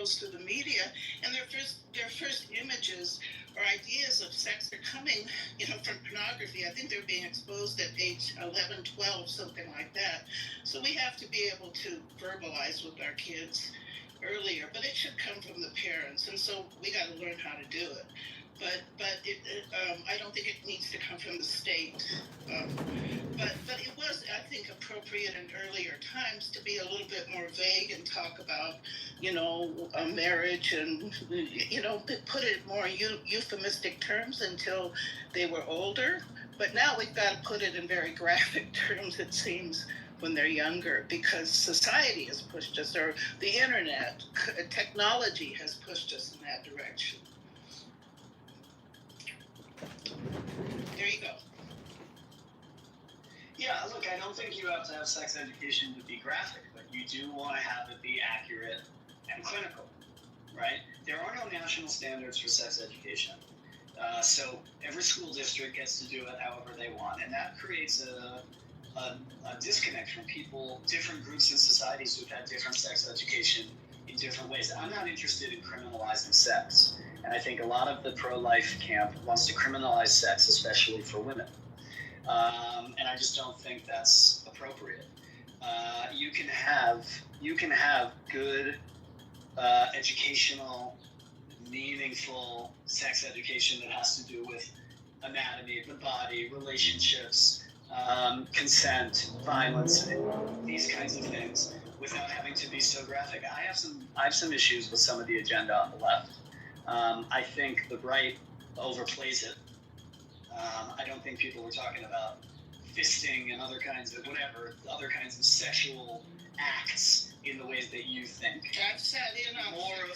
exposed to the media, and their first images or ideas of sex are coming, from pornography. I think they're being exposed at age 11, 12, something like that. So we have to be able to verbalize with our kids earlier, but it should come from the parents, and so we got to learn how to do it. But I don't think it needs to come from the state. But it was, I think, appropriate in earlier times to be a little bit more vague and talk about, marriage and, put it more euphemistic terms until they were older. But now we've got to put it in very graphic terms, it seems, when they're younger, because society has pushed us, or the internet, technology has pushed us in that direction. There you go. Yeah, look, I don't think you have to have sex education to be graphic, but you do want to have it be accurate and clinical, right? There are no national standards for sex education. So every school district gets to do it however they want, and that creates a disconnect from people, different groups in societies who've had different sex education in different ways. I'm not interested in criminalizing sex, and I think a lot of the pro-life camp wants to criminalize sex, especially for women. And I just don't think that's appropriate. You can have good educational, meaningful sex education that has to do with anatomy of the body, relationships, consent, violence, these kinds of things, without having to be so graphic. I have some issues with some of the agenda on the left. I think the right overplays it. I don't think people were talking about fisting and other kinds of sexual acts in the ways that you think. I've sat in on Moreover,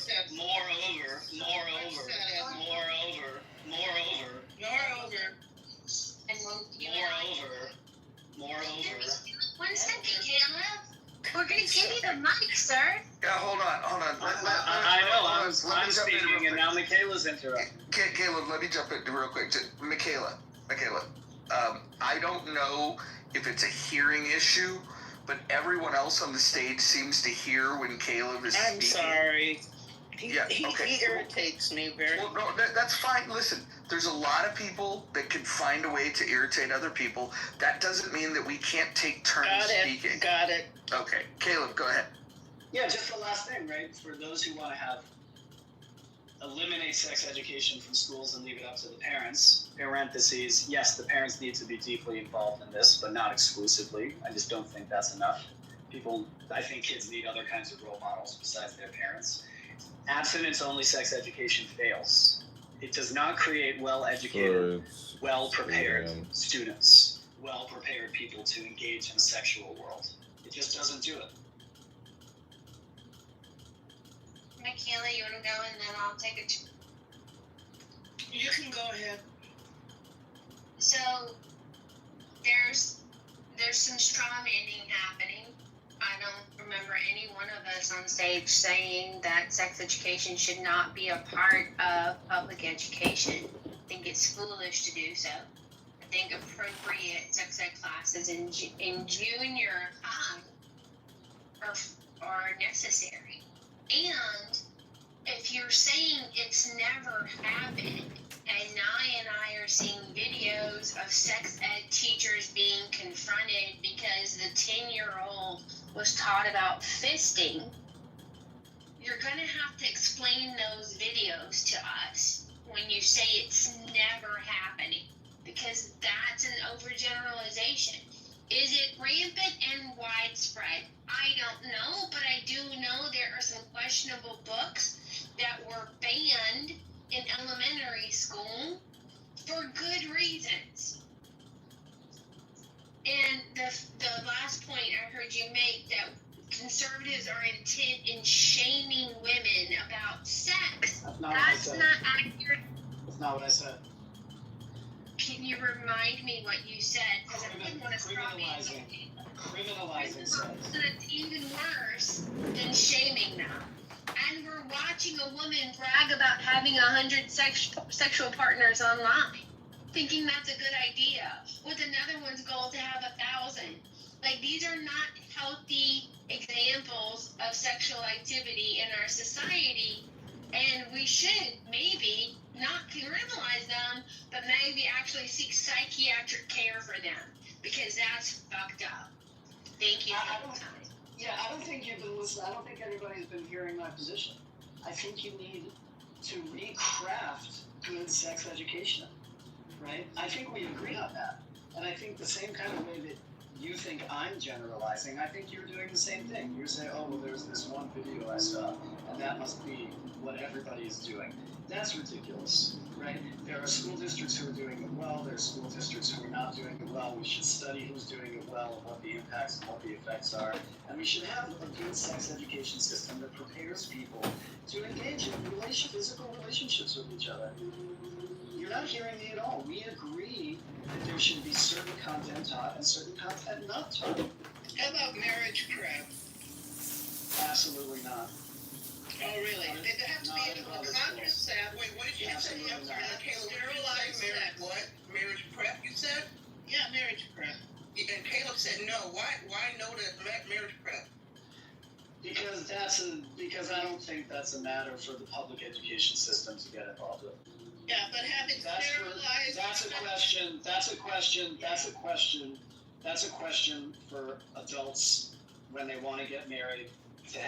One second, Caleb. We're going to give you the mic, sir. Yeah, hold on. I know, I'm speaking, and now Michaela's interrupting. Caleb, let me jump in real quick. Michaela, I don't know if it's a hearing issue, but everyone else on the stage seems to hear when Caleb is speaking. I'm sorry. He Okay. irritates me very Well, no, that's fine. Listen, there's a lot of people that can find a way to irritate other people. That doesn't mean that we can't take turns speaking. Got it. Okay. Caleb, go ahead. Yeah, just the last thing, right? For those who want to eliminate sex education from schools and leave it up to the parents, parentheses, yes, the parents need to be deeply involved in this, but not exclusively. I just don't think that's enough. I think kids need other kinds of role models besides their parents. Abstinence-only sex education fails. It does not create well-educated, well-prepared students, well-prepared people to engage in the sexual world. It just doesn't do it. Michaela, you want to go, and then I'll take it. You can go ahead. So there's some straw manning happening. I don't remember any one of us on stage saying that sex education should not be a part of public education. I think it's foolish to do so. I think appropriate sex ed classes in junior high are necessary. And if you're saying it's never happened, and I are seeing videos of sex ed teachers being confronted because the 10-year-old was taught about fisting, you're going to have to explain those videos to us when you say it's never happening, because that's an overgeneralization. Is it rampant and widespread? I don't know, but I do know there are some questionable books that were banned in elementary school for good reasons. And the last point I heard you make, that conservatives are intent in shaming women about sex. That's not accurate. That's not what I said. Can you remind me what you said? Because I didn't want to stop you. Criminalizing sex. It's even worse than shaming them. And we're watching a woman brag about having 100 sexual partners online, thinking that's a good idea, with another one's goal to have 1,000. Like, these are not healthy examples of sexual activity in our society, we should maybe not criminalize them, but maybe actually seek psychiatric care for them, because that's fucked up. Thank you I for don't- the time. Yeah, I don't think you've been listening. I don't think everybody's been hearing my position. I think you need to recraft good sex education, right? I think we agree on that. And I think the same kind of way that you think I'm generalizing, I think you're doing the same thing. You're saying, oh, well, there's this one video I saw, and that must be what everybody is doing. That's ridiculous, right? There are school districts who are doing it well. There are school districts who are not doing it well. We should study who's doing it well and what the impacts and what the effects are. And we should have a good sex education system that prepares people to engage in physical relationships with each other. You're not hearing me at all. We agree that there should be certain content taught and certain content not taught. How about marriage prep? Absolutely not. Oh, really? They have to be able to contracept. Wait, what did you say? Absolutely I'm sorry, not. Caleb, Sterilize marriage sex. what? Marriage prep, you said? Yeah, marriage prep. And Caleb said no. Why no to marriage prep? Because I don't think that's a matter for the public education system to get involved with. Yeah, but having sterilized. That's a question for adults when they want to get married, to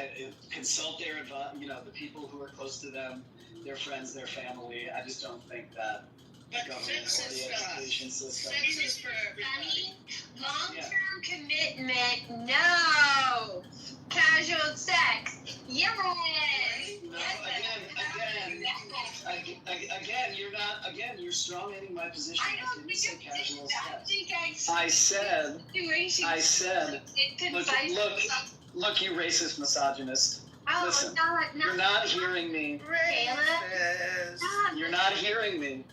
consult their the people who are close to them, their friends, their family. I just don't think that But government sex or is the education system. Sex is for everybody. Long-term commitment, no. Casual sex, yes. No, Yes. again, you're strong-ending my position. I don't didn't say think casual sex. I I said, look, you racist misogynist. Oh, listen, not You're not hearing me. You're not hearing me.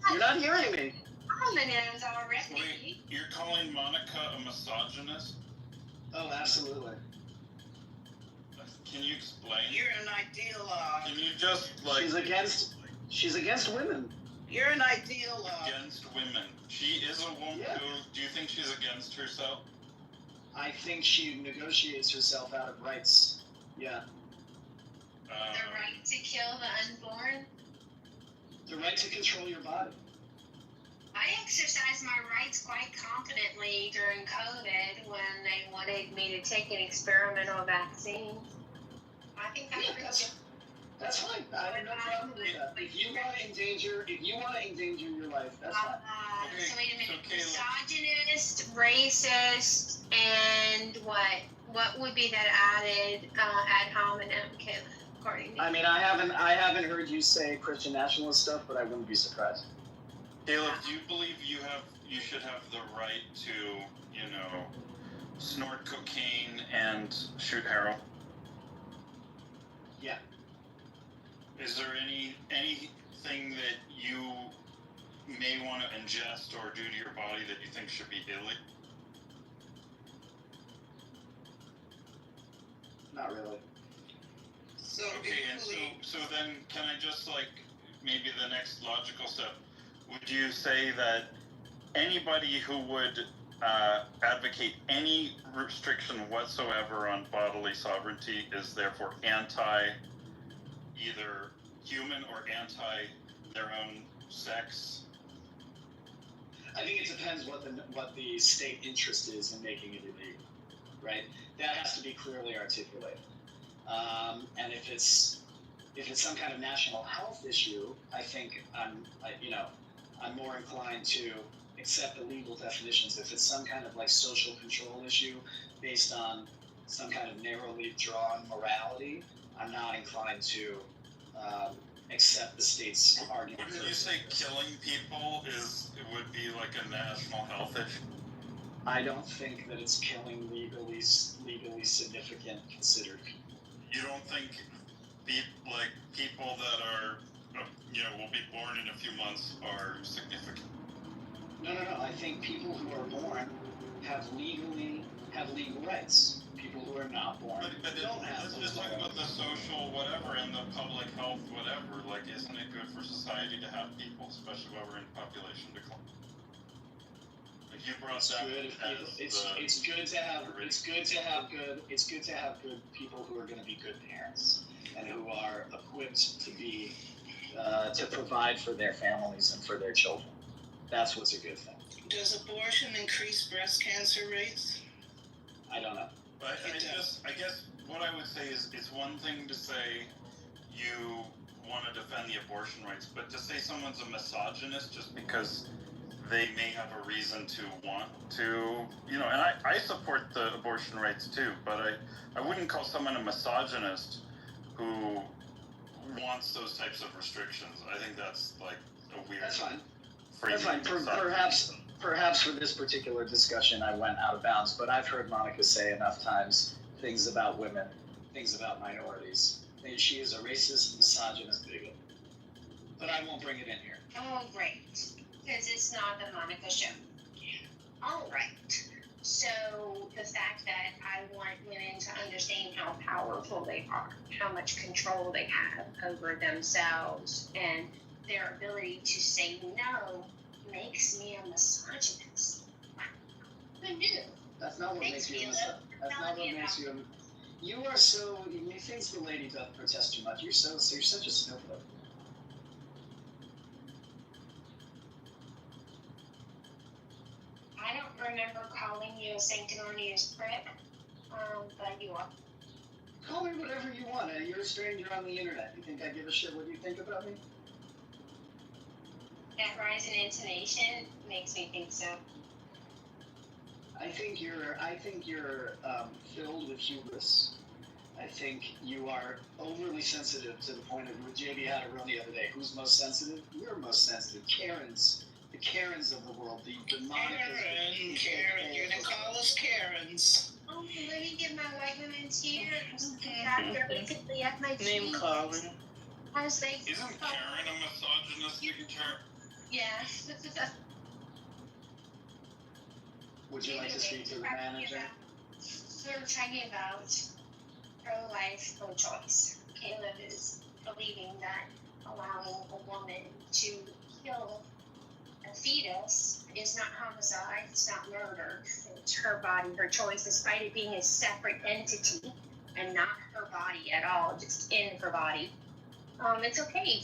You're not hearing me. Homonyms already. Wait, you're calling Monica a misogynist? Oh, absolutely. Can you explain? You're an ideal. Can you just She's against women. You're an ideal. against women? She is a woman Yeah. who. Do you think she's against herself? I think she negotiates herself out of rights. Yeah. The right to kill the unborn. The right to control your body. I exercised my rights quite confidently during COVID when they wanted me to take an experimental vaccine. I think that's Yeah, pretty that's fine. I have no problem with that. If you want to endanger your life, that's fine. Okay, So wait a minute, so Caleb- misogynist, racist, and what? What would be that added ad hominem, Caleb, according to I you? mean, I haven't heard you say Christian nationalist stuff, but I wouldn't be surprised. Caleb, do you believe you should have the right to, snort cocaine and shoot heroin? Yeah. Is there anything that you may want to ingest or do to your body that you think should be illegal? Not really. So Okay, and so then can I just maybe the next logical step, would you say that anybody who would advocate any restriction whatsoever on bodily sovereignty is therefore anti either human or anti their own sex? I think it depends what the state interest is in making it illegal, right? That has to be clearly articulated. And if it's some kind of national health issue, I think I'm more inclined to accept the legal definitions. If it's some kind of social control issue based on some kind of narrowly drawn morality, I'm not inclined to accept the state's argument. Wouldn't you say killing people would be like a national health issue? I don't think that it's killing legally significant considered people. You don't think people that are will be born in a few months are significant? No. I think people who are born have legal rights. People who are not born But don't have let's those just talk about the rights. social whatever and the public health whatever. Isn't it good for society to have people, especially while we're in population decline? You brought It's that good if people, it's good to have good people who are going to be good parents and who are equipped to be to provide for their families and for their children. That's what's a good thing. Does abortion increase breast cancer rates? I don't know. But I guess what I would say is it's one thing to say you want to defend the abortion rights, but to say someone's a misogynist just because they may have a reason to want to, and I support the abortion rights too, but I wouldn't call someone a misogynist who wants those types of restrictions. I think that's like a weird. That's fine. That's fine. Perhaps for this particular discussion, I went out of bounds, but I've heard Monica say enough times things about women, things about minorities. And she is a racist, misogynist bigot. But I won't bring it in here. Oh, great. Because it's not the Monica show. All right. So the fact that I want women to understand how powerful they are, how much control they have over themselves, and their ability to say no makes me a misogynist. Who knew? That's not what makes you a misogynist. That's not what makes you a... You are so... Methinks the lady doth protest too much. You're such a snowflake. I don't remember calling you a sanctimonious prick, but you are. Call me whatever you want. You're a stranger on the internet. You think I give a shit what you think about me? That rise in intonation makes me think so. I think you're filled with hubris. I think you are overly sensitive to the point of what JB had a room the other day. Who's most sensitive? You're most sensitive. The Karens of the world, the Monicas. Karen, you're gonna call us Karens. Oh, let me get my white women tears. They're basically at my feet. Name calling. As they Isn't Karen a misogynistic term? Yeah. Would you like to speak to the manager? We're talking about pro-life, pro-choice. Caleb is believing that allowing a woman to kill a fetus is not homicide, it's not murder. It's her body, her choice, despite it being a separate entity and not her body at all, just in her body. It's okay.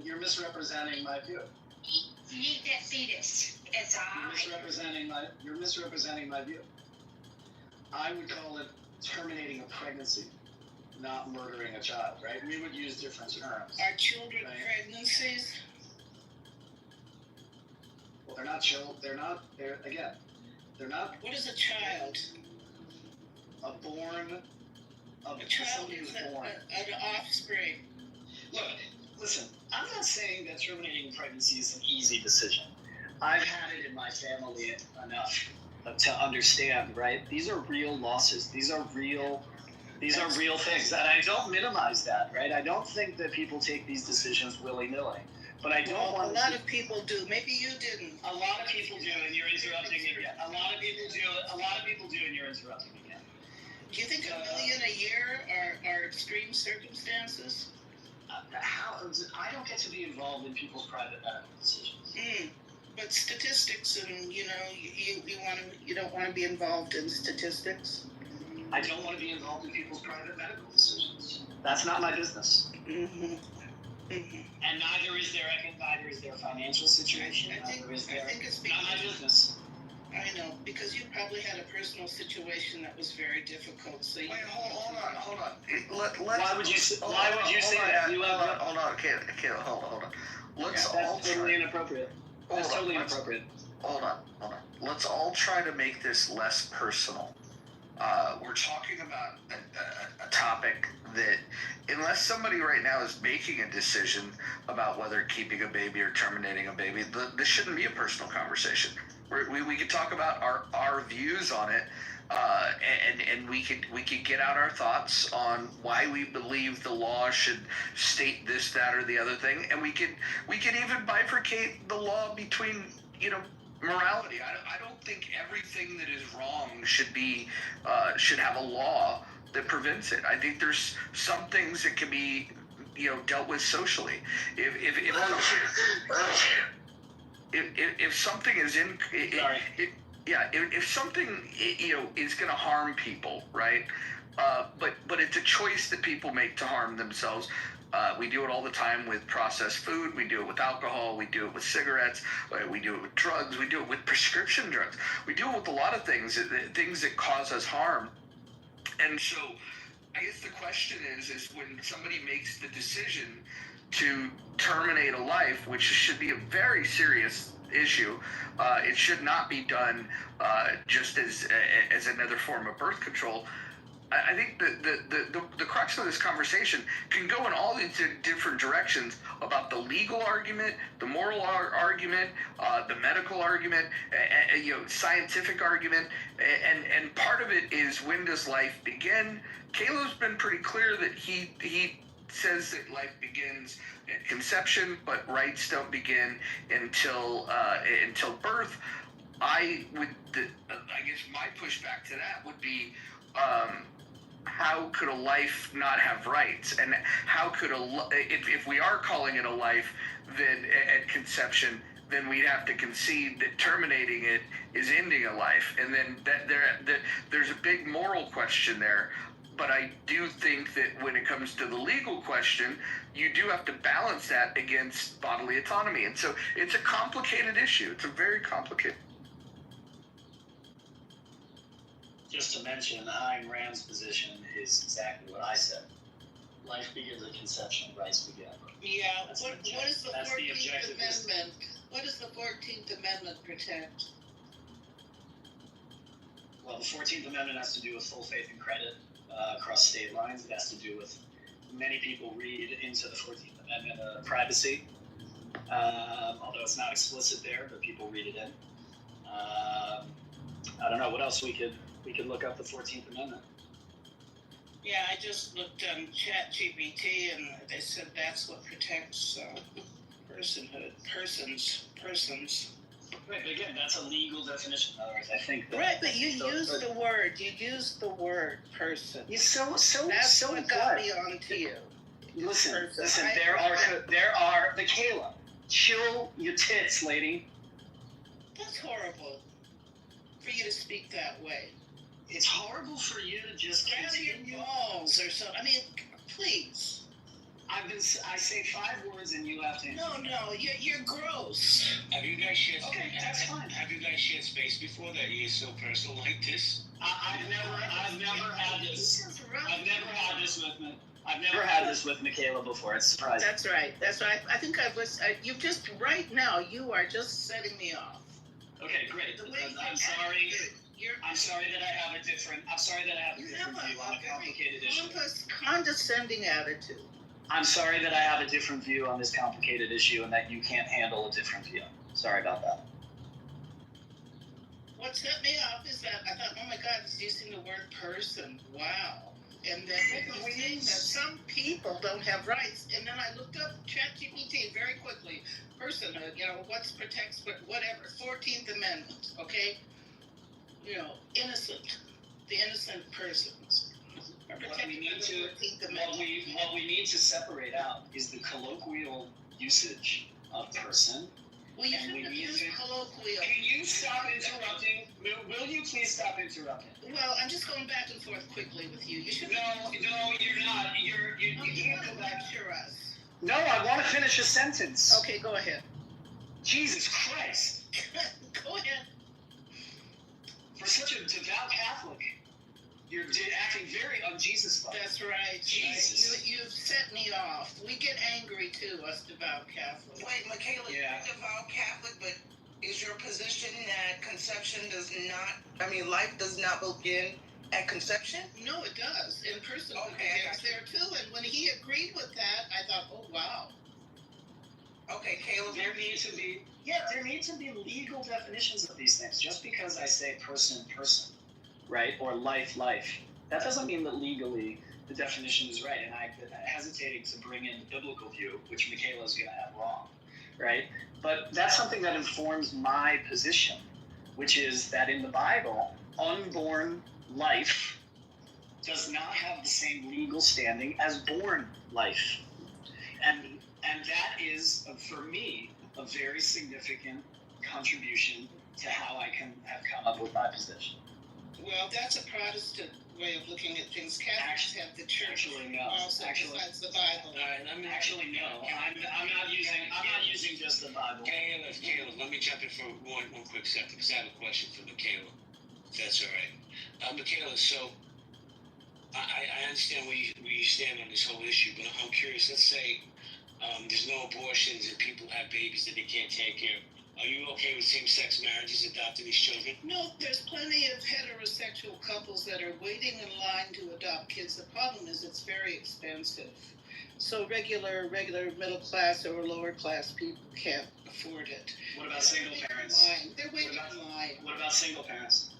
You're misrepresenting my view. Eat that fetus. It's You're misrepresenting my view. I would call it terminating a pregnancy, not murdering a child, right? We would use different terms. Are children right? pregnancies? Well, they're not children. They're not. What is a child? A child somebody is who's born. an offspring. Look, listen, I'm not saying that terminating pregnancy is an easy decision. I've had it in my family enough to understand, right? These are real losses. These are real things. And I don't minimize that, right? I don't think that people take these decisions willy-nilly. But I don't want a lot of people do. Maybe you didn't. A lot of people do, and you're interrupting me again. A lot of people do, and you're interrupting me again. Do you think $1 million a year are extreme circumstances? I don't get to be involved in people's private medical decisions. But statistics, and you don't want to be involved in statistics. I don't want to be involved in people's private medical decisions. That's not my business. Mm-hmm. And neither is their financial situation. I think it's not my business. I know, because you probably had a personal situation that was very difficult. So Wait, hold on. Why would you say that? Hold on, Caleb, hold on. Let's all totally inappropriate. That's totally inappropriate. Hold on. Let's all try to make this less personal. We're talking about a topic that, unless somebody right now is making a decision about whether keeping a baby or terminating a baby, this shouldn't be a personal conversation. We could talk about our views on it, and we could get out our thoughts on why we believe the law should state this, that, or the other thing, and we could even bifurcate the law between morality. I don't think everything that is wrong should have a law that prevents it. I think there's some things that can be dealt with socially. If something is if something is going to harm people, right? but it's a choice that people make to harm themselves. We do it all the time with processed food. We do it with alcohol. We do it with cigarettes. We do it with drugs. We do it with prescription drugs. We do it with a lot of things that cause us harm. And so I guess the question is when somebody makes the decision to terminate a life, which should be a very serious issue, it should not be done just as another form of birth control. I think the crux of this conversation can go in all these different directions about the legal argument, the moral argument, the medical argument, scientific argument, and part of it is, when does life begin? Caleb's been pretty clear that he says that life begins at conception, but rights don't begin until birth. I guess my pushback to that would be, how could a life not have rights? And how could if we are calling it a life, then at conception, then we'd have to concede that terminating it is ending a life, and then there's a big moral question there. But I do think that when it comes to the legal question, you do have to balance that against bodily autonomy, and so it's a complicated issue. It's a very complicated. Just to mention, Ayn Rand's position is exactly what I said. Life begins at conception, rights begin. Yeah, That's what is the that's the 14th objective. Amendment? What does the 14th Amendment protect? Well, the 14th Amendment has to do with full faith and credit across state lines. It has to do with, many people read into the 14th Amendment privacy, although it's not explicit there, but people read it in. I don't know what else we could look up the 14th Amendment. Yeah, I just looked on ChatGPT and they said that's what protects personhood, persons. Right, but again, that's a legal definition. In other words, I think that. Right, but you used the word person. Yeah, so That's what got me onto you. Listen, Person. there are Michaela, chill your tits, lady. That's horrible for you to speak that way. It's horrible for you to just Get out of your continue. balls or something. I mean, please. I say 5 words and you have to. No, you're gross. Have you guys shared Okay, that's fine. Have you guys shared space before that is so personal like this? I've never had this. This is rough. I've never had this with Michaela before. It's surprising. That's right. I think I was. You just right now. You are just setting me off. Okay, great. The way you I'm sorry. acted, I'm sorry that I have a different. I'm sorry that I have a You different have view on a very complicated issue. condescending attitude. I'm sorry that I have a different view on this complicated issue and that you can't handle a different view. Sorry about that. What set me off is that I thought, oh my God, he's using the word person. Wow. And then we're saying that some people don't have rights. And then I looked up ChatGPT very quickly. Personhood, what protects, whatever. 14th Amendment, okay? Innocent. The innocent persons. What we need to separate out is the colloquial usage of person. Well, you And we shouldn't have need used to- colloquial. Can you stop interrupting? Will you please stop interrupting? Well, I'm just going back and forth quickly with you. You should. No, you're not. You You can't go want to back. lecture us. No, I want to finish a sentence. Okay, go ahead. Jesus Christ! Go ahead. For such a devout Catholic, you're acting very un-Jesus-like. That's right. Jesus. You've set me off. We get angry too, us devout Catholics. Wait, Michaela, Yeah. you're devout Catholic, but is your position that life does not begin at conception? No, it does. In person, Okay, I it's got you. there too. And when he agreed with that, I thought, oh wow. Okay, Caleb. There need to be legal definitions of these things. Just because I say person, right, or life, that doesn't mean that legally the definition is right. And I'm hesitating to bring in the biblical view, which Michaela's going to have wrong, right? But that's something that informs my position, which is that in the Bible, unborn life does not have the same legal standing as born life. And that is, for me, a very significant contribution to how I can have come up with my position. Well, that's a Protestant way of looking at things. Catholics have the church Actually, no. also besides the Bible. All right, let me Actually, no. I'm not using just the Bible. Caleb, let me jump in for one quick second because I have a question for Michaela. If that's all right. Michaela, so I understand where you stand on this whole issue, but I'm curious. Let's say there's no abortions and people have babies that they can't take care of. Are you okay with same-sex marriages, adopting these children? No, there's plenty of heterosexual couples that are waiting in line to adopt kids. The problem is it's very expensive. So regular middle class or lower class people can't afford it. What about single parents? They're waiting in line. What about single parents?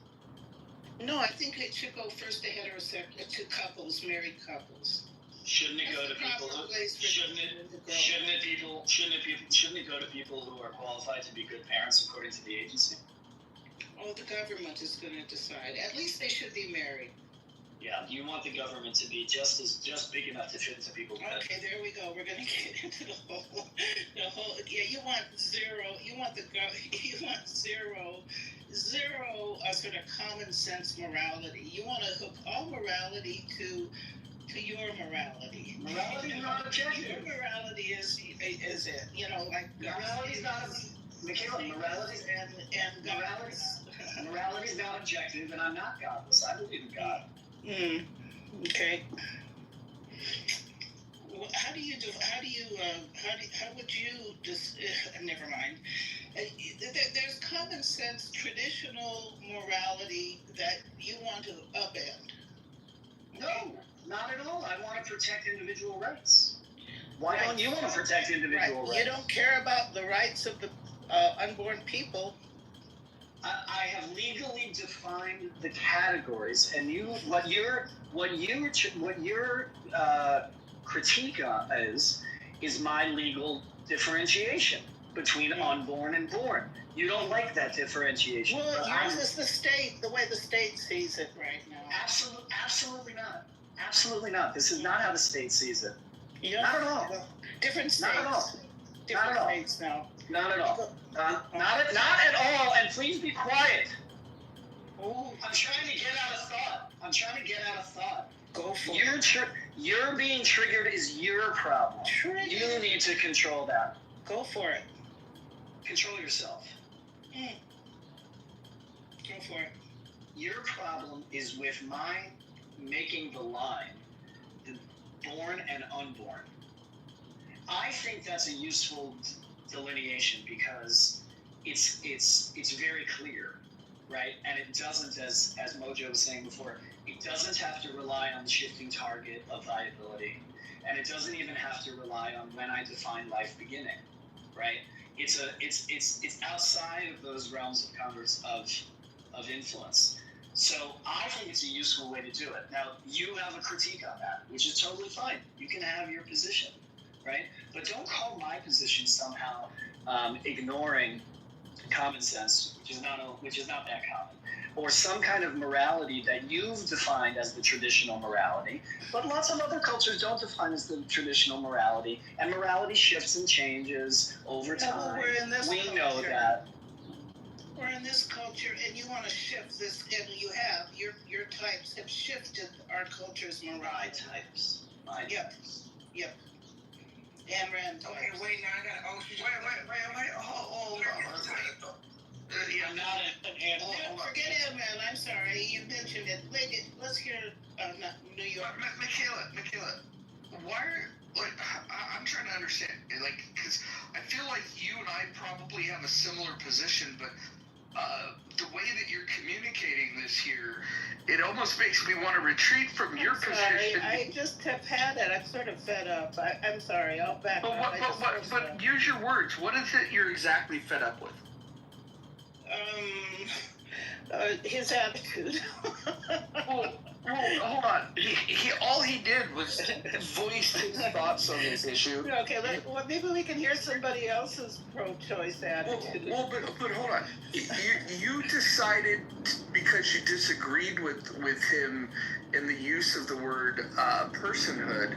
No, I think it should go first to to couples, married couples. Shouldn't it go to people who shouldn't it go to people who are qualified to be good parents according to the agency? Oh, the government is going to decide. At least they should be married. Yeah, you want the government to be just big enough to fit into people's heads. Okay, there we go. We're going to get into the whole. Yeah, you want zero. You want zero sort of common sense morality. You want to hook all morality to your morality. Morality is not objective. Your morality is it? You know, like morality is not. Michaela, morality is not objective, and I'm not godless. I believe in God. Okay. Well, how would you just? Never mind. There's common sense, traditional morality that you want to upend. No. Not at all. I want to protect individual rights. Why don't you want to protect individual rights? You don't care about the rights of the unborn people. I have legally defined the categories, and what your critique is my legal differentiation between unborn and born. You don't like that differentiation. Well, yours is the way the state sees it right now. Absolutely not. Absolutely not. This is not how the state sees it. Not at all. Different states. Not at all. Different states now. Not at all. Not at all. And please be quiet. Ooh. I'm trying to get out of thought. Go for it. You're being triggered is your problem. Triggered. You need to control that. Go for it. Control yourself. Go for it. Your problem is with my making the line, the born and unborn. I think that's a useful delineation because it's very clear, right? And it doesn't, as Mojo was saying before, it doesn't have to rely on the shifting target of viability, and it doesn't even have to rely on when I define life beginning, right? It's outside of those realms of influence. So I think it's a useful way to do it. Now, you have a critique on that, which is totally fine. You can have your position, right? But don't call my position somehow ignoring common sense, which is not that common, or some kind of morality that you've defined as the traditional morality, but lots of other cultures don't define as the traditional morality, and morality shifts and changes over time. We know that. We're in this culture, and you want to shift this, and you have. Your types have shifted our culture's morality. My types. Yep. And Rand types. Okay, wait, now I gotta, wait, hold on. I'm not an forget Ant-Man, I'm sorry, you mentioned it. Let's hear New York. Michaela, I'm trying to understand, because I feel like you and I probably have a similar position, but the way that you're communicating this here, it almost makes me want to retreat from your position. I just have had it. I'm sort of fed up. I'm sorry. I'll back up. But use your words. What is it you're exactly fed up with? His attitude. Well, hold on. He all he did was voice his thoughts on this issue. Okay, maybe we can hear somebody else's pro-choice attitude. But hold on. You decided because you disagreed with him in the use of the word personhood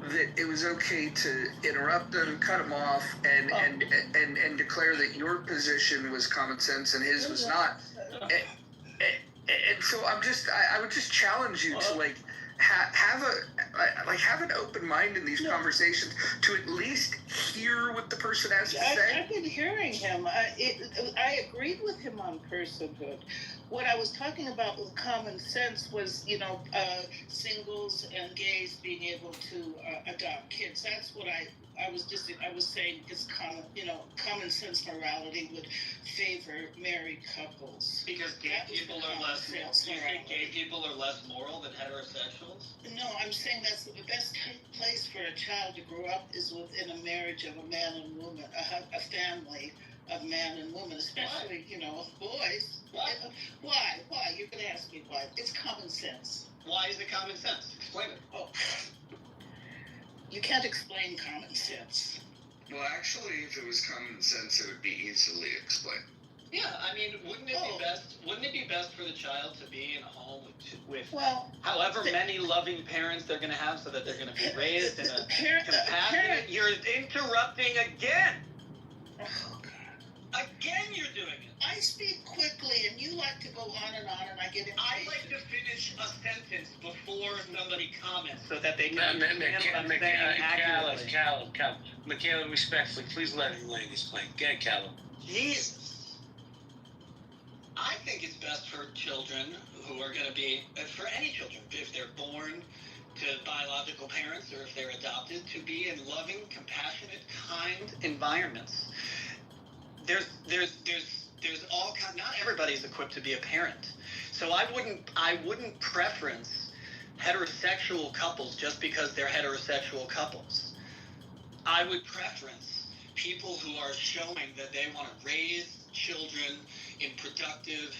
that it was okay to interrupt him, cut him off, and declare that your position was common sense and his was not. And so I would just challenge you to like have an open mind in these conversations to at least hear what the person has to say. I've been hearing him. I agreed with him on personhood. What I was talking about with common sense was, singles and gays being able to adopt kids. That's what I was saying is common sense morality would favor married couples. Because gay people are less. You think gay people are less moral than heterosexuals? No, I'm saying that's the best place for a child to grow up is within a marriage of a man and woman, a family of man and woman, especially boys. Why? You're going to ask me why? It's common sense. Why is it common sense? Explain it. Oh, you can't explain common sense. Well, actually, if it was common sense, it would be easily explained. Yeah, I mean, wouldn't it be best? Wouldn't it be best for the child to be in a home with however many loving parents they're going to have, so that they're going to be raised in a compassionate? You're interrupting again. Oh God! Again, you're doing it. I speak quickly, and you like to go on, and I get impatient. I like to finish a sentence before somebody comments, so that they can Caleb, Michaela, respectfully, please let him land his plane. Go ahead, Caleb. Jesus. I think it's best for children who are going to be, for any children, if they're born to biological parents or if they're adopted, to be in loving, compassionate, kind environments. There's all kind. Not everybody's equipped to be a parent, so I wouldn't preference heterosexual couples just because they're heterosexual couples. I would preference people who are showing that they want to raise children in productive,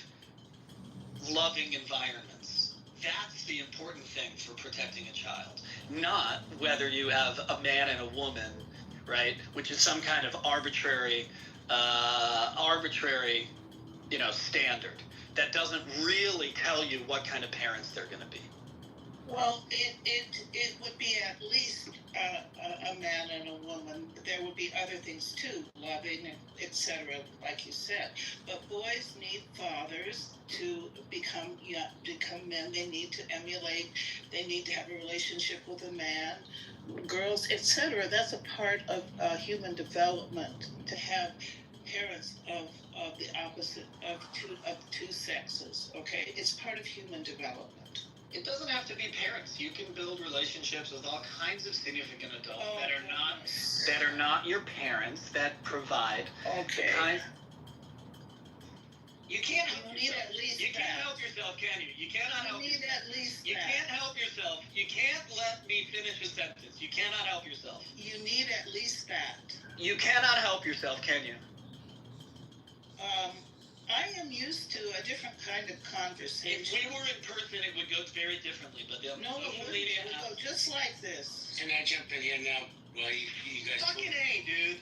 loving environments. That's the important thing for protecting a child, not whether you have a man and a woman, right? Which is some kind of arbitrary, standard that doesn't really tell you what kind of parents they're going to be. Well, it would be at least a man and a woman. There would be other things too, loving, etc., like you said. But boys need fathers to become men. They need to emulate. They need to have a relationship with a man. Girls, etc. That's a part of human development, to have parents of the opposite of two sexes. Okay, it's part of human development. It doesn't have to be parents. You can build relationships with all kinds of significant adults that are not your parents, that provide okay. You can't help yourself. You can't help yourself, can you? You cannot help yourself. At least you can't help yourself. You can't let me finish a sentence. You cannot help yourself. You need at least that. You cannot help yourself, can you? I am used to a different kind of conversation. If we were in person, it would go very differently. But social media would go just like this. Can I jump in here now? Well, you guys. Fucking A, dude.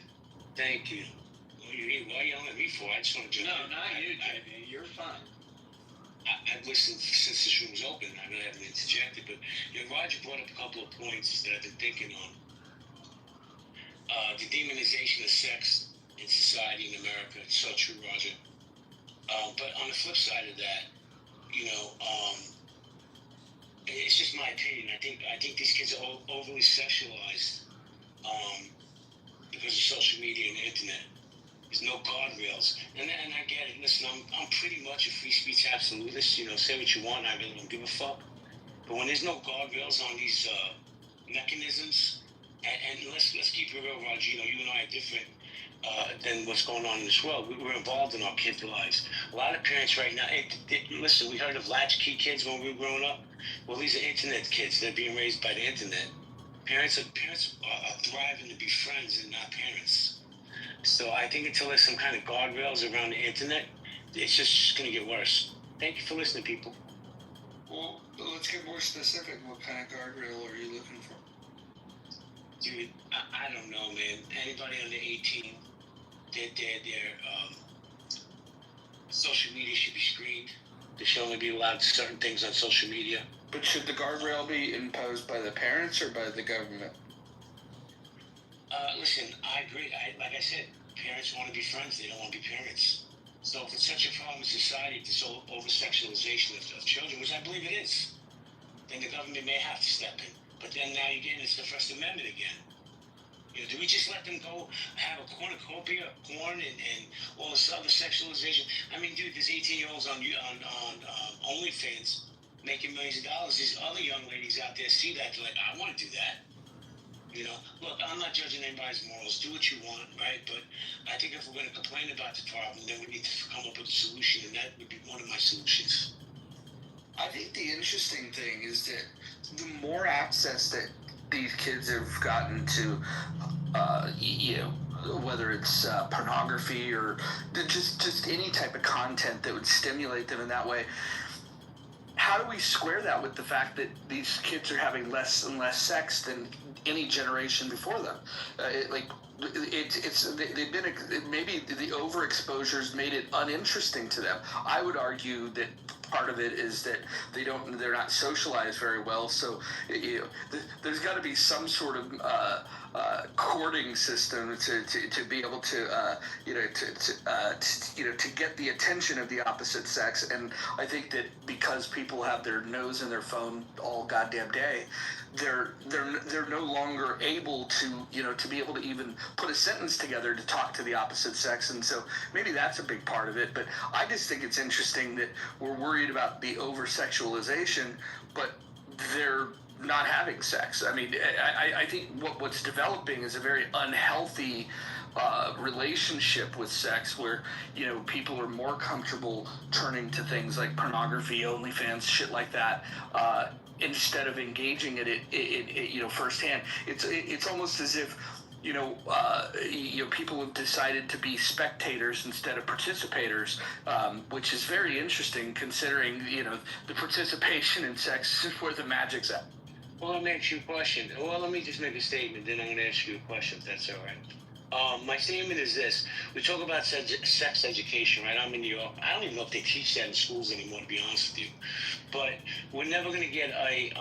Thank you. What are you yelling at me for? I just want to jump in. No, not you, JB. You're fine. I've listened since this room was open. I really haven't interjected, but Roger brought up a couple of points that I've been thinking on. The demonization of sex in society in America. It's so true, Roger. But on the flip side of that, it's just my opinion. I think these kids are overly sexualized because of social media and the internet. There's no guardrails, and I get it. Listen, I'm pretty much a free speech absolutist. Say what you want. I really don't give a fuck. But when there's no guardrails on these mechanisms, and let's keep it real, Roger. You and I are different than what's going on in this world. We're involved in our kids' lives. A lot of parents right now, listen, we heard of latchkey kids when we were growing up. Well, these are internet kids. They're being raised by the internet. Parents are thriving to be friends and not parents. So I think until there's some kind of guardrails around the internet, it's just going to get worse. Thank you for listening, people. Well, let's get more specific. What kind of guardrail are you looking for? Dude, I don't know, man. Anybody under 18, their social media should be screened. They should only be allowed certain things on social media. But should the guardrail be imposed by the parents or by the government? Listen, I agree. Like I said, parents want to be friends. They don't want to be parents. So if it's such a problem in society, this over-sexualization of children, which I believe it is, then the government may have to step in. But then now you're getting into the First Amendment again. You know, do we just let them go have a cornucopia of porn and all this other sexualization? I mean, dude, there's 18-year-olds on OnlyFans making millions of dollars. These other young ladies out there see that, they're like, I want to do that. You know, look, I'm not judging anybody's morals. Do what you want, right? But I think if we're going to complain about the problem, then we need to come up with a solution, and that would be one of my solutions. I think the interesting thing is that the more access that these kids have gotten to, you know, whether it's pornography or just any type of content that would stimulate them in that way, how do we square that with the fact that these kids are having less and less sex than any generation before them? They've been, maybe the overexposure's made it uninteresting to them. I would argue that part of it is that they're not socialized very well. So there's got to be some sort of courting system to be able to to get the attention of the opposite sex. And I think that because people have their nose in their phone all goddamn day, they're no longer able to to be able to even put a sentence together to talk to the opposite sex. And so maybe that's a big part of it. But I just think it's interesting that we're worried about the over sexualization, but they're not having sex. I mean, I think what's developing is a very unhealthy relationship with sex, where people are more comfortable turning to things like pornography, OnlyFans, shit like that, instead of engaging it firsthand. It's almost as if people have decided to be spectators instead of participators, which is very interesting considering the participation in sex is where the magic's at. Well, let me ask you a question. Well, let me just make a statement, then I'm going to ask you a question, if that's all right. My statement is this. We talk about sex education, right? I'm in New York. I don't even know if they teach that in schools anymore, to be honest with you. But we're never going to get a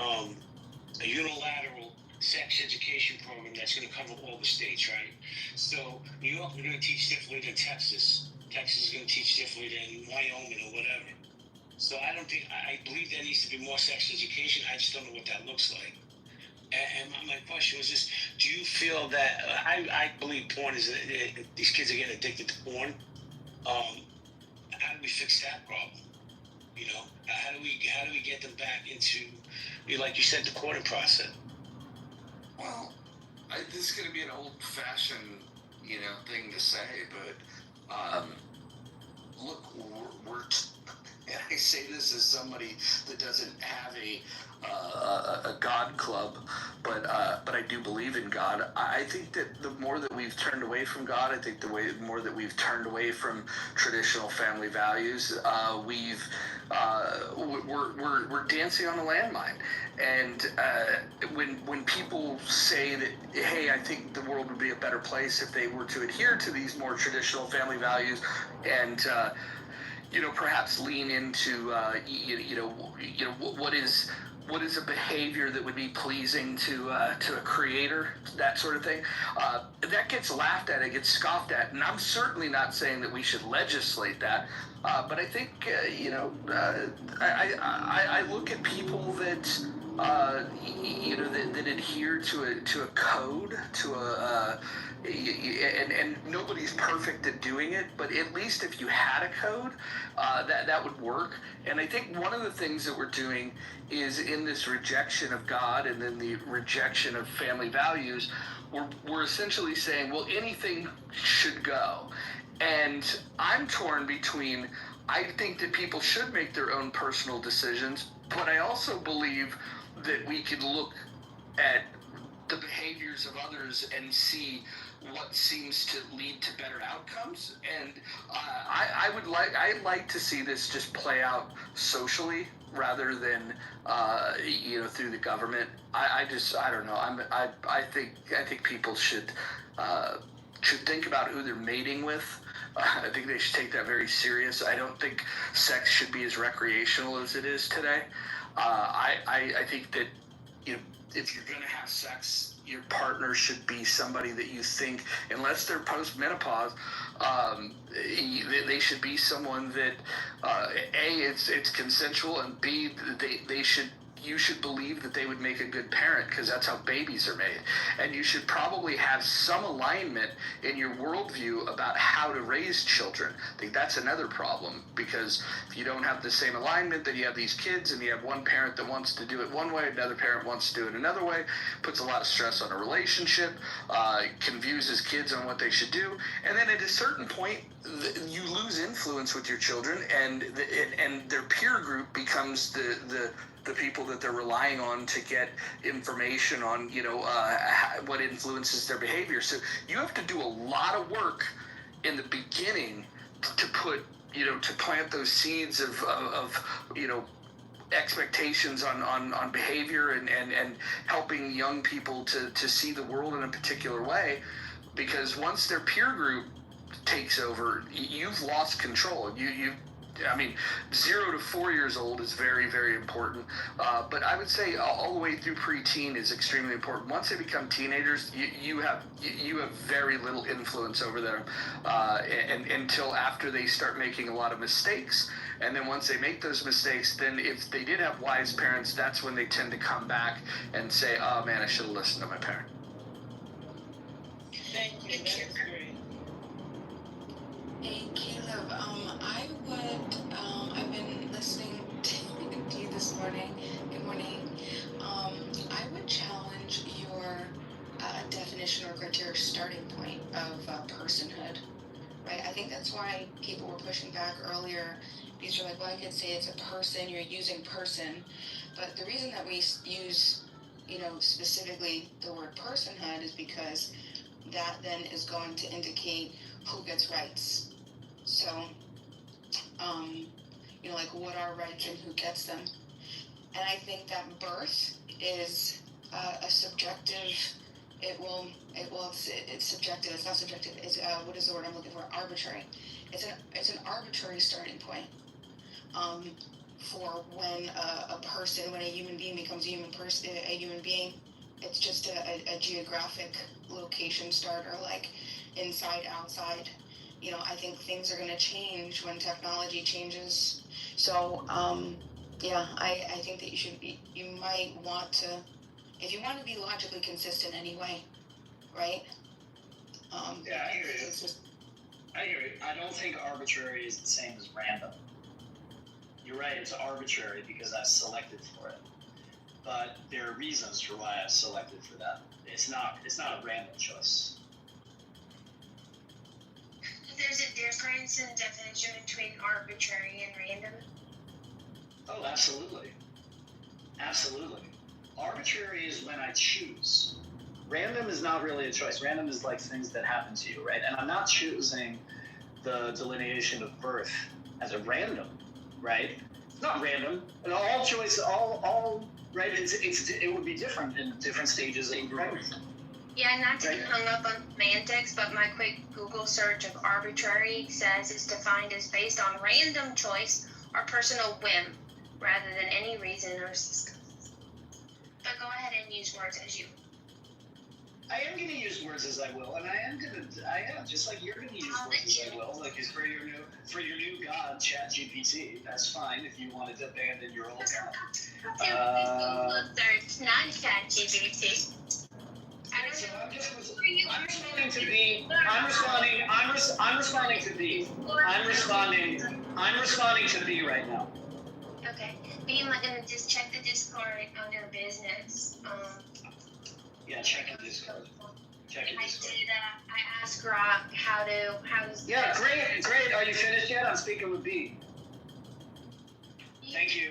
unilateral sex education program that's going to cover all the states, right? So New York, we're going to teach differently than Texas. Texas is going to teach differently than Wyoming or whatever. So I believe there needs to be more sex education. I just don't know what that looks like. And my question was this: do you feel that I believe porn is these kids are getting addicted to porn? How do we fix that problem? How do we get them back into, like you said, the courting process? Well, this is going to be an old-fashioned, thing to say, but look, and I say this as somebody that doesn't have a God club, but I do believe in God. I think that the more that we've turned away from God, I think the more that we've turned away from traditional family values, we're dancing on a landmine. And when people say that, hey, I think the world would be a better place if they were to adhere to these more traditional family values, and perhaps lean into what is a behavior that would be pleasing to a creator, that sort of thing. That gets laughed at, it gets scoffed at, and I'm certainly not saying that we should legislate that. But I think I look at people that that adhere to a code, and nobody's perfect at doing it, but at least if you had a code, that would work. And I think one of the things that we're doing is, in this rejection of God and then the rejection of family values, we're essentially saying, well, anything should go. And I'm torn between, I think that people should make their own personal decisions, but I also believe that we could look at the behaviors of others and see what seems to lead to better outcomes. And I'd like to see this just play out socially rather than through the government. I don't know. I think people should think about who they're mating with. I think they should take that very serious. I don't think sex should be as recreational as it is today. I think that if you're going to have sex, your partner should be somebody that you think, unless they're post-menopause, they should be someone that A, it's consensual, and B, you should believe that they would make a good parent, because that's how babies are made. And you should probably have some alignment in your worldview about how to raise children. I think that's another problem, because if you don't have the same alignment, then you have these kids and you have one parent that wants to do it one way, another parent wants to do it another way, puts a lot of stress on a relationship, confuses kids on what they should do, and then at a certain point, you lose influence with your children, and their peer group becomes the people that they're relying on to get information on, what influences their behavior. So you have to do a lot of work in the beginning to put, to plant those seeds of expectations on behavior and helping young people to see the world in a particular way. Because once their peer group takes over, you've lost control. 0 to 4 years old is very, very important. But I would say all the way through preteen is extremely important. Once they become teenagers, you have very little influence over them, and until after they start making a lot of mistakes. And then once they make those mistakes, then if they did have wise parents, that's when they tend to come back and say, "Oh man, I should have listened to my parent." Thank you. That's great. Hey Caleb, I've been listening to you this morning. Good morning. I would challenge your definition or criteria starting point of personhood, right? I think that's why people were pushing back earlier, because you're like, well, I could say it's a person, you're using person, but the reason that we use, specifically the word personhood is because that then is going to indicate who gets rights. So, like what are rights and who gets them. And I think that birth is a subjective, it's subjective, it's not subjective, it's, what is the word I'm looking for? Arbitrary. It's an arbitrary starting point for when when a human being becomes a human being. It's just a geographic location starter, like inside, outside. I think things are going to change when technology changes. So, I think that you might want to, if you want to be logically consistent anyway, right? Yeah, I hear you. I hear you. I don't think arbitrary is the same as random. You're right, it's arbitrary because I've selected for it. But there are reasons for why I've selected for that. It's not a random choice. There's a difference in definition between arbitrary and random. Oh, absolutely. Absolutely. Arbitrary is when I choose. Random is not really a choice. Random is like things that happen to you, right? And I'm not choosing the delineation of birth as a random, right? It's not random. And all choice, all right, it would be different in different stages of growth. Yeah, not to get hung up on semantics, but my quick Google search of arbitrary says it's defined as based on random choice or personal whim, rather than any reason or system. But go ahead and use words as you. I am going to use words as I will, and I am just like you're going to use words as I will. Like it's for your new god, ChatGPT. That's fine if you wanted to abandon your old god. Google search, not ChatGPT. So I'm responding to B. I'm responding to B right now. Okay. B might gonna just check the Discord under business. Yeah, check the Discord. Check the Discord. I asked Rock how's Yeah, great. Are you finished yet? I'm speaking with B. Thank you.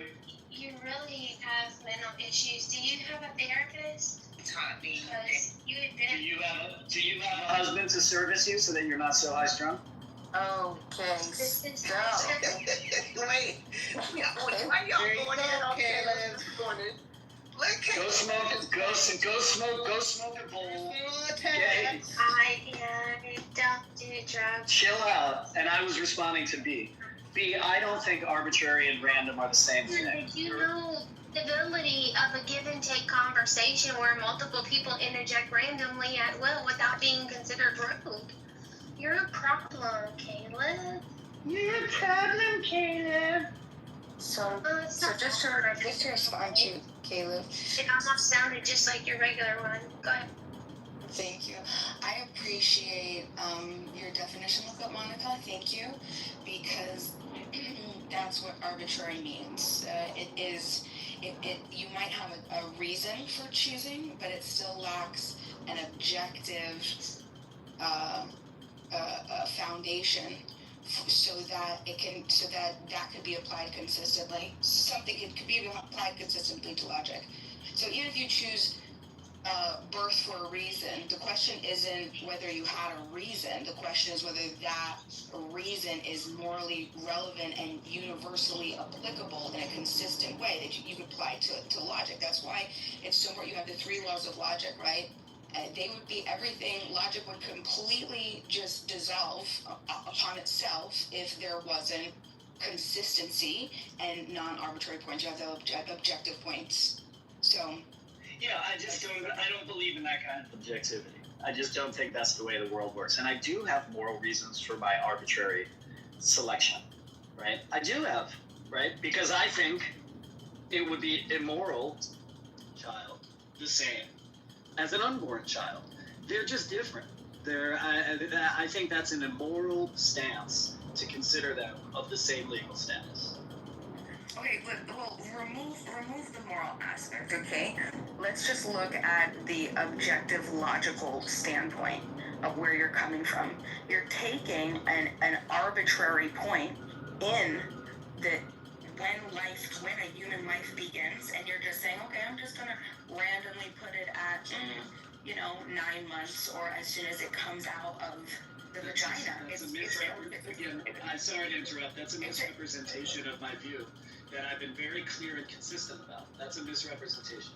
You really have mental issues. Do you have a therapist? Because you had been. Do you have a husband to service you so that you're not so high strung? Okay, stop. Wait. Why y'all going in on Caleb? Go smoke a bowl. I don't do drugs. Chill out. And I was responding to B. B, I don't think arbitrary and random are the same thing. Did you know ability of a give and take conversation where multiple people interject randomly at will without being considered rude. You're a problem, Caleb. You're a problem, Caleb. So, It's so not just to respond to you, Caleb, It almost sounded just like your regular one. Go ahead. thank you. I appreciate your definition of it, Monica. Thank you, because that's what arbitrary means. You might have a reason for choosing, but it still lacks an objective foundation so that that could be applied consistently. Something could be applied consistently to logic. So even if you choose birth for a reason, the question isn't whether you had a reason. The question is whether that reason is morally relevant and universally applicable in a consistent way that you could apply to logic. That's why it's so important. You have the 3 laws of logic, right? They would be everything. Logic would completely just dissolve upon itself if there wasn't consistency and non-arbitrary points. You have the objective points. So. Yeah, I don't believe in that kind of objectivity. I just don't think that's the way the world works. And I do have moral reasons for my arbitrary selection, right? I do have, right? Because I think it would be immoral child the same as an unborn child. They're just different. I think that's an immoral stance to consider them of the same legal status. Okay, well, remove the moral aspect, okay? Let's just look at the objective, logical standpoint of where you're coming from. You're taking an arbitrary point in the when a human life begins, and you're just saying, okay, I'm just gonna randomly put it at, 9 months, or as soon as it comes out of the vagina. I'm sorry to interrupt. That's a misrepresentation of my view that I've been very clear and consistent about. That's a misrepresentation.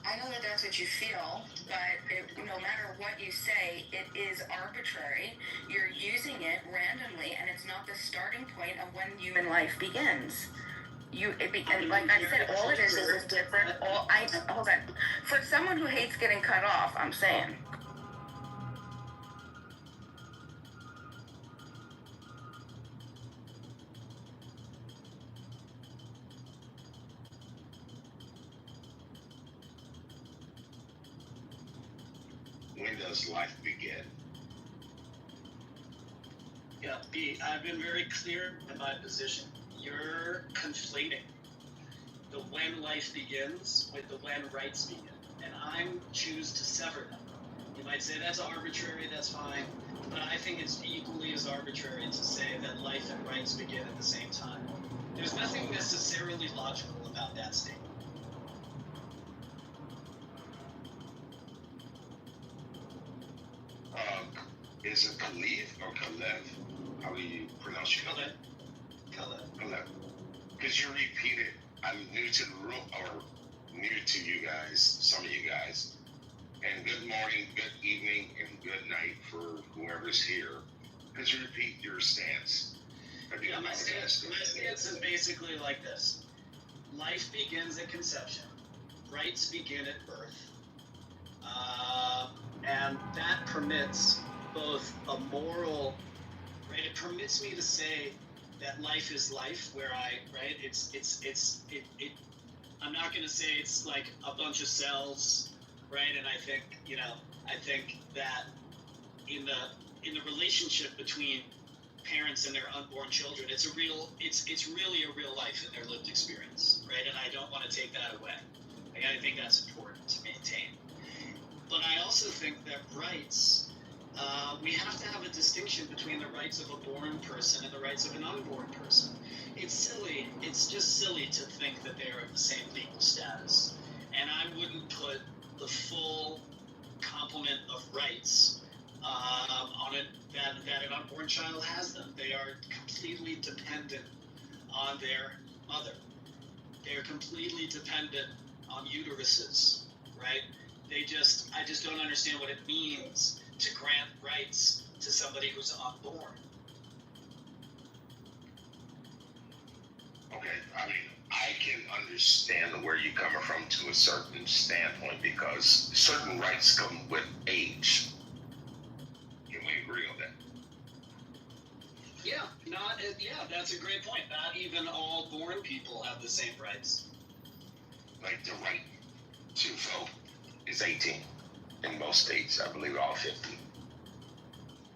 I know that that's what you feel, but no matter what you say, it is arbitrary. You're using it randomly, and it's not the starting point of when human life begins. And like I said, all it is different. Hold on. For someone who hates getting cut off, I'm saying. When does life begin? Yeah, B, I've been very clear in my position. You're conflating the when life begins with the when rights begin. And I choose to sever them. You might say that's arbitrary, that's fine. But I think it's equally as arbitrary to say that life and rights begin at the same time. There's nothing necessarily logical about that statement. Is it Khalif or Kalev? How do you pronounce your name? Kalev. Because you repeated, I'm new to the room, or new to you guys, some of you guys. And good morning, good evening, and good night for whoever's here. Could you repeat your stance? My stance is basically like this. Life begins at conception. Rights begin at birth. And that permits both a moral, right? It permits me to say that life is life, where I'm not going to say it's like a bunch of cells, right? And I think that in the relationship between parents and their unborn children, it's really a real life in their lived experience, right? And I don't want to take that away. I think that's important to maintain. But I also think that rights, we have to have a distinction between the rights of a born person and the rights of an unborn person. It's silly. It's just silly to think that they are of the same legal status. And I wouldn't put the full complement of rights on it that an unborn child has them. They are completely dependent on their mother. They are completely dependent on uteruses, right? I just don't understand what it means to grant rights to somebody who's unborn. Okay, I mean, I understand where you're coming from to a certain standpoint because certain rights come with age. Can we agree on that? Yeah, that's a great point. Not even all born people have the same rights. Like the right to vote is 18 in most states. I believe all 50.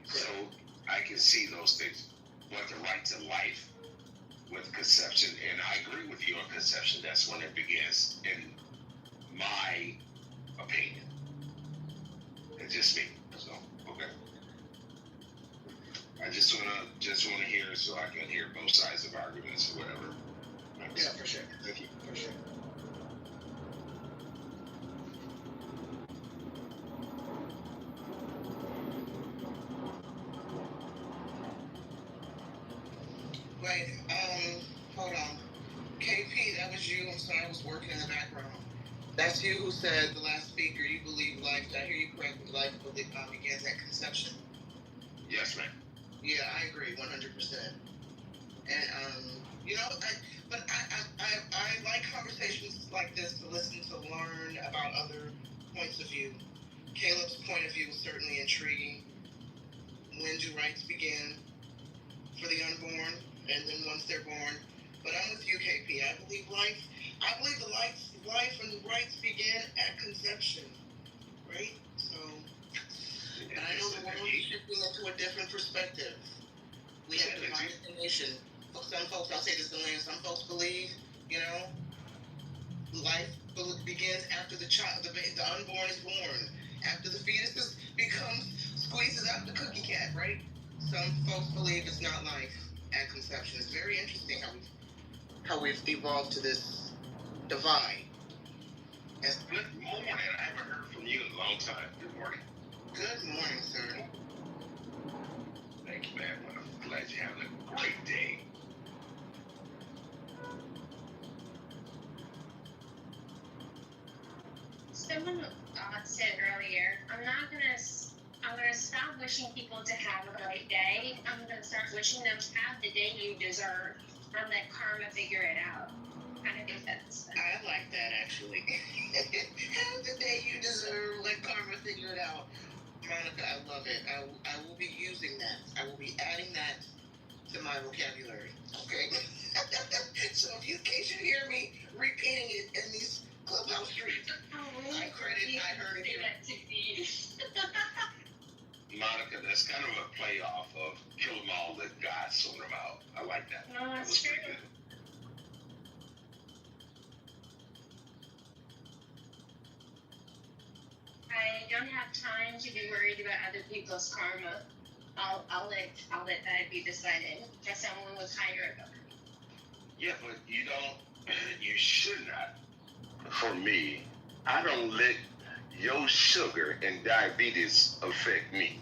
So I can see those things, but the right to life with conception, and I agree with you on conception. That's when it begins, in my opinion. It's just me. So okay. I just wanna hear so I can hear both sides of arguments or whatever. Yeah, for sure. Thank you. For sure. Wait, hold on. KP, that was you. I'm sorry, I was working in the background. That's you who said, the last speaker, you believe life, did I hear you correctly, life begins at conception? Yes, ma'am. Yeah, I agree, 100%. And, I like conversations like this to listen, to learn about other points of view. Caleb's point of view is certainly intriguing. When do rights begin for the unborn, and then once they're born? But I'm with you, KP. I believe the life and rights begin at conception, right? So, and I know the world is shifting into a different perspective. We have divided the nation. Some folks, I'll say this in land, some folks believe, life begins after the child, the unborn is born, after the fetus squeezes out the cookie cat, right? Some folks believe it's not life at conception. It's very interesting how we've evolved to this divide. Good morning. I haven't heard from you in a long time. Good morning. Good morning, sir. Thank you, man. I'm glad you're having a great day. Someone said earlier, I'm gonna stop wishing people to have a great day. I'm gonna start wishing them to have the day you deserve and let karma figure it out. I think that's I like that, actually. Have the day you deserve, let karma figure it out. Monica, I love it. I will be using that. I will be adding that to my vocabulary. Okay? So in case you hear me repeating it in these clubhouse streets, I heard it here. Monica, that's kind of a play off of kill them all, let God sort them out. I like that. No, That that's was true. pretty good. I don't have time to be worried about other people's karma. I'll let that be decided by someone with higher ability. Yeah, but you should not. For me, I don't let your sugar and diabetes affect me.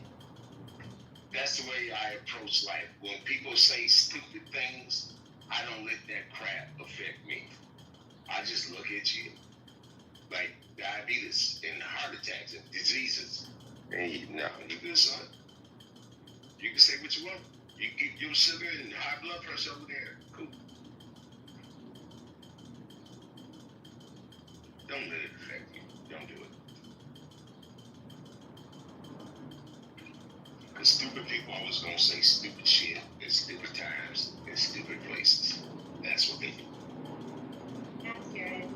That's the way I approach life. When people say stupid things, I don't let that crap affect me. I just look at you like diabetes and heart attacks and diseases. And you good, son. You can say what you want. You keep your sugar and high blood pressure over there. Cool. Don't let it affect you. Don't do it. Because stupid people always gonna say stupid shit at stupid times in stupid places. That's what they do. Accurate.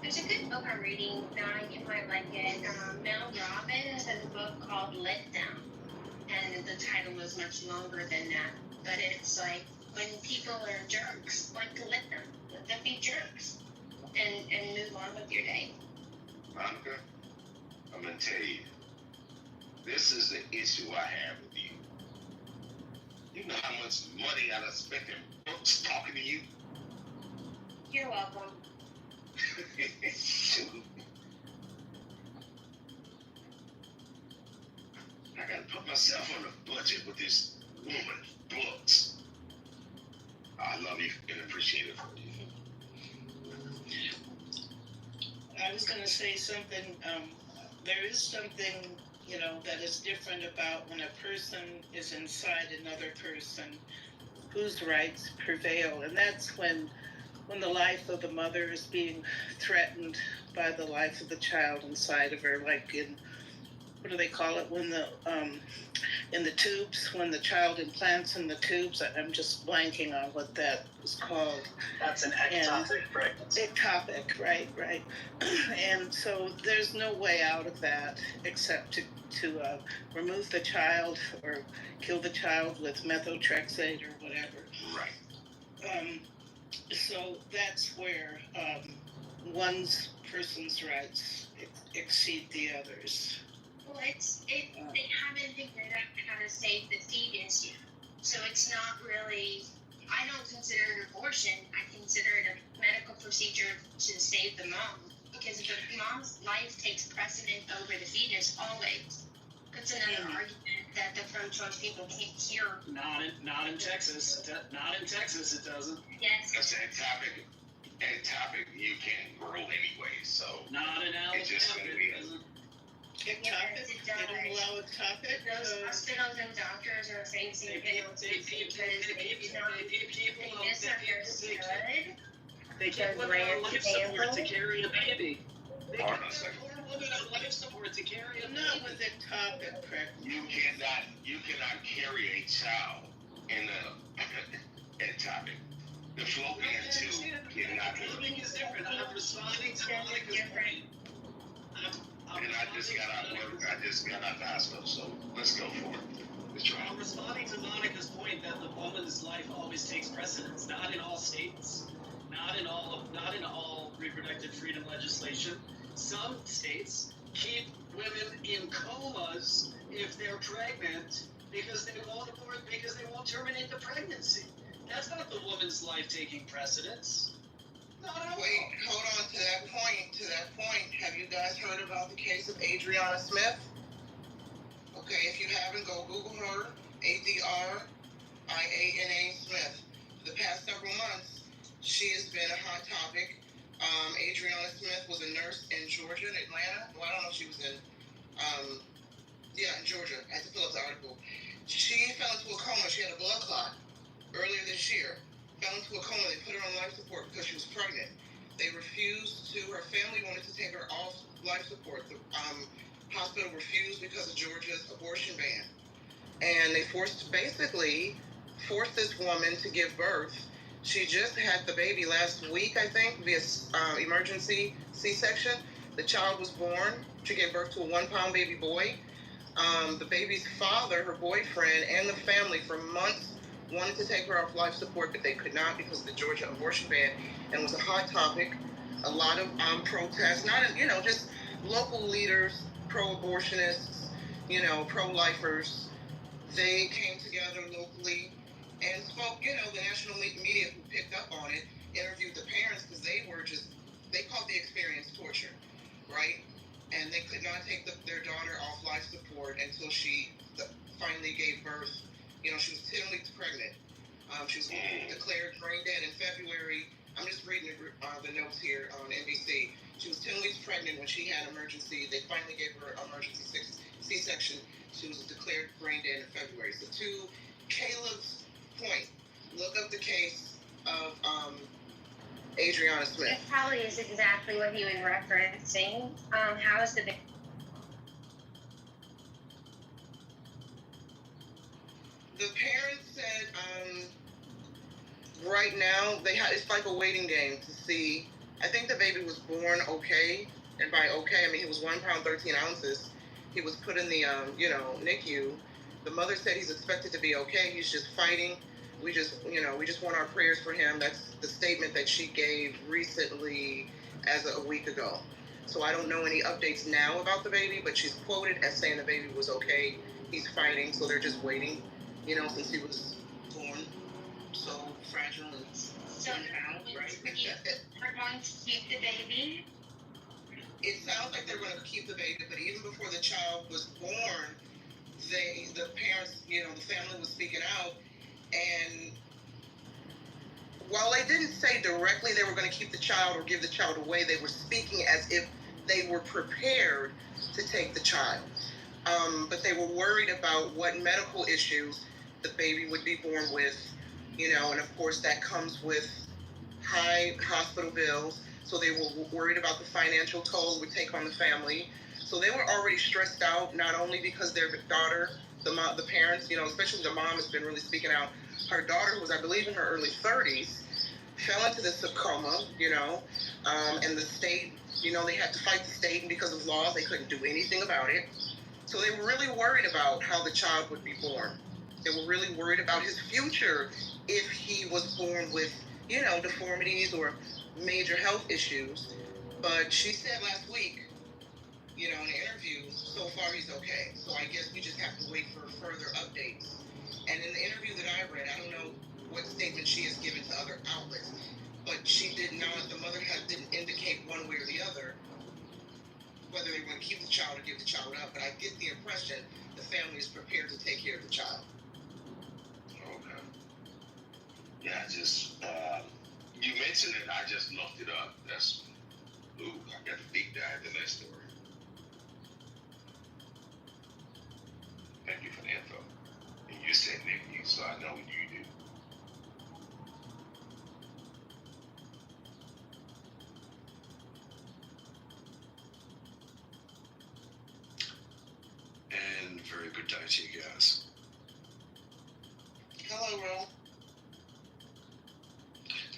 There's a good book I'm reading that you might like it. Mel Robbins has a book called Let Them. And the title was much longer than that. But it's like, when people are jerks, like, let them be jerks. And move on with your day. Monica, I'm gonna tell you, this is the issue I have with you. You know how much money I done spent in books talking to you? You're welcome. Shoot. I gotta put myself on a budget with this woman, books. I love you and appreciate it for you. I was going to say something. There is something, that is different about when a person is inside another person whose rights prevail. And that's when when the life of the mother is being threatened by the life of the child inside of her, like in, what do they call it, when the in the tubes, when the child implants in the tubes. I'm just blanking on what that is called. That's an ectopic pregnancy. Ectopic, right. And so there's no way out of that except to remove the child or kill the child with methotrexate or whatever. Right. So that's where one person's rights exceed the others. Well, they haven't figured out how to save the fetus yet. So it's not really, I don't consider it abortion. I consider it a medical procedure to save the mom. Because the mom's life takes precedent over the fetus always. That's another argument that the pro-choice people can't hear. Not in Texas. Not in Texas, it doesn't. Yes. That's ectopic. Ectopic, you can't grow anyway, so Not in Alabama. it's just going to be. Ectopic? Yes, it They don't does. allow ectopic? Those hospitals and doctors are facing penalties because they've not misunderstood They give the women grand on life support to example. carry a baby. They give Hold on a second. women on life support to carry a Not baby. with ectopic pregnancy. You cannot carry a child in a ectopic. The fallopian tube cannot do it. Everything is different. I'm responding to Monica's point. And I just got out of work. I just got out of the hospital, so let's go for it. Let's try. I'm responding to Monica's point that the woman's life always takes precedence. Not in all states. Not in all reproductive freedom legislation. Some states keep women in comas if they're pregnant because they won't terminate the pregnancy. That's not the woman's life taking precedence. Not at all. Wait, hold on to that point. Have you guys heard about the case of Adriana Smith? Okay, if you haven't, go Google her, Adriana Smith. For the past several months, she has been a hot topic. Adriana Smith was a nurse in Georgia, in Atlanta. Well, I don't know if she was in Georgia. I had to fill up the article. She fell into a coma. She had a blood clot earlier this year. Fell into a coma. They put her on life support because she was pregnant. They refused to, her family wanted to take her off life support. The hospital refused because of Georgia's abortion ban. And they basically forced this woman to give birth. She just had the baby last week, I think, via emergency C-section. The child was born. She gave birth to a 1-pound baby boy. The baby's father, her boyfriend, and the family for months wanted to take her off life support, but they could not because of the Georgia abortion ban, and it was a hot topic. A lot of protests, just local leaders, pro-abortionists, pro-lifers. They came together locally and spoke. The national media who picked up on it interviewed the parents because they called the experience torture, right? And they could not take their daughter off life support until she finally gave birth. She was 10 weeks pregnant. She was declared brain dead in February. I'm just reading the notes here on NBC. She was 10 weeks pregnant when she had emergency. They finally gave her emergency C-section. She was declared brain dead in February. So to Caleb's point, look up the case of Adriana Smith. It probably is exactly what he was referencing. How is the The parents said right now it's like a waiting game to see. I think the baby was born okay, and by okay I mean he was 1 pound 13 ounces. He was put in the NICU. The mother said he's expected to be okay. He's just fighting. We just want our prayers for him. That's the statement that she gave recently, as a week ago. So I don't know any updates now about the baby, but she's quoted as saying the baby was okay. He's fighting, so they're just waiting. Since he was born so fragile and so 1 pound, right? we're going to keep the baby? It sounds like they're going to keep the baby, but even before the child was born, the parents, the family was speaking out, and while they didn't say directly they were going to keep the child or give the child away, they were speaking as if they were prepared to take the child. But they were worried about what medical issues the baby would be born with, and of course that comes with high hospital bills. So they were worried about the financial toll it would take on the family. So they were already stressed out, not only because their daughter, the parents, especially the mom has been really speaking out. Her daughter, who was, I believe, in her early 30s, fell into this coma, and the state, they had to fight the state, and because of laws, they couldn't do anything about it. So they were really worried about how the child would be born. They were really worried about his future if he was born with, deformities or major health issues. But she said last week, in an interview, so far he's okay. So I guess we just have to wait for further updates. And in the interview that I read, I don't know what statement she has given to other outlets, but she did not, the mother didn't indicate one way or the other whether they want to keep the child or give the child up. But I get the impression the family is prepared to take care of the child. Okay. Yeah, you mentioned it, I just looked it up. I got to deep dive in that story. Thank you for the info. And you said Nick, so I know what you do. And very good day to you guys. Hello, Ro.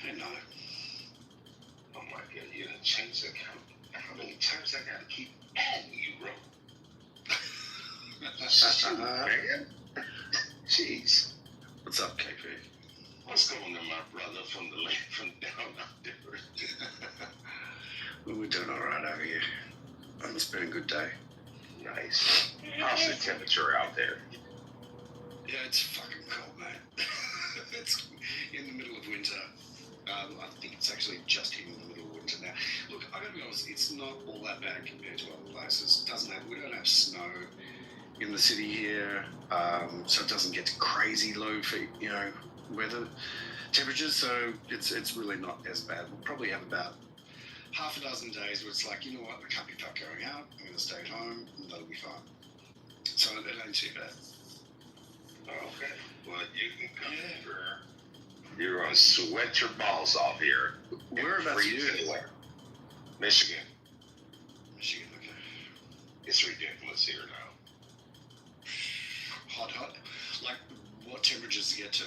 Hey, no. Oh my God, you done changed the account. How many times I gotta keep adding you, bro? Shoot, man. Jeez. What's up, KP? What's going on, my brother, from the land from down out there? Well, we're doing all right over here. It's been a good day. Nice. How's the temperature out there? Yeah, it's fucking cold, mate. It's in the middle of winter. I think it's actually just hitting the middle of winter now. Look, I gotta be honest, it's not all that bad compared to other places. We don't have snow in the city here, so it doesn't get to crazy low for weather temperatures. So it's really not as bad. We'll probably have about half a dozen days where it's like, you know what, I can't be fucked going out. I'm gonna stay at home, and that'll be fine. So it ain't too bad. Okay. Well, you can come for. You're gonna sweat your balls off here. Whereabouts are you? Anywhere. Michigan. Michigan, okay. It's ridiculous here now. Hot. Like, what temperatures to get to?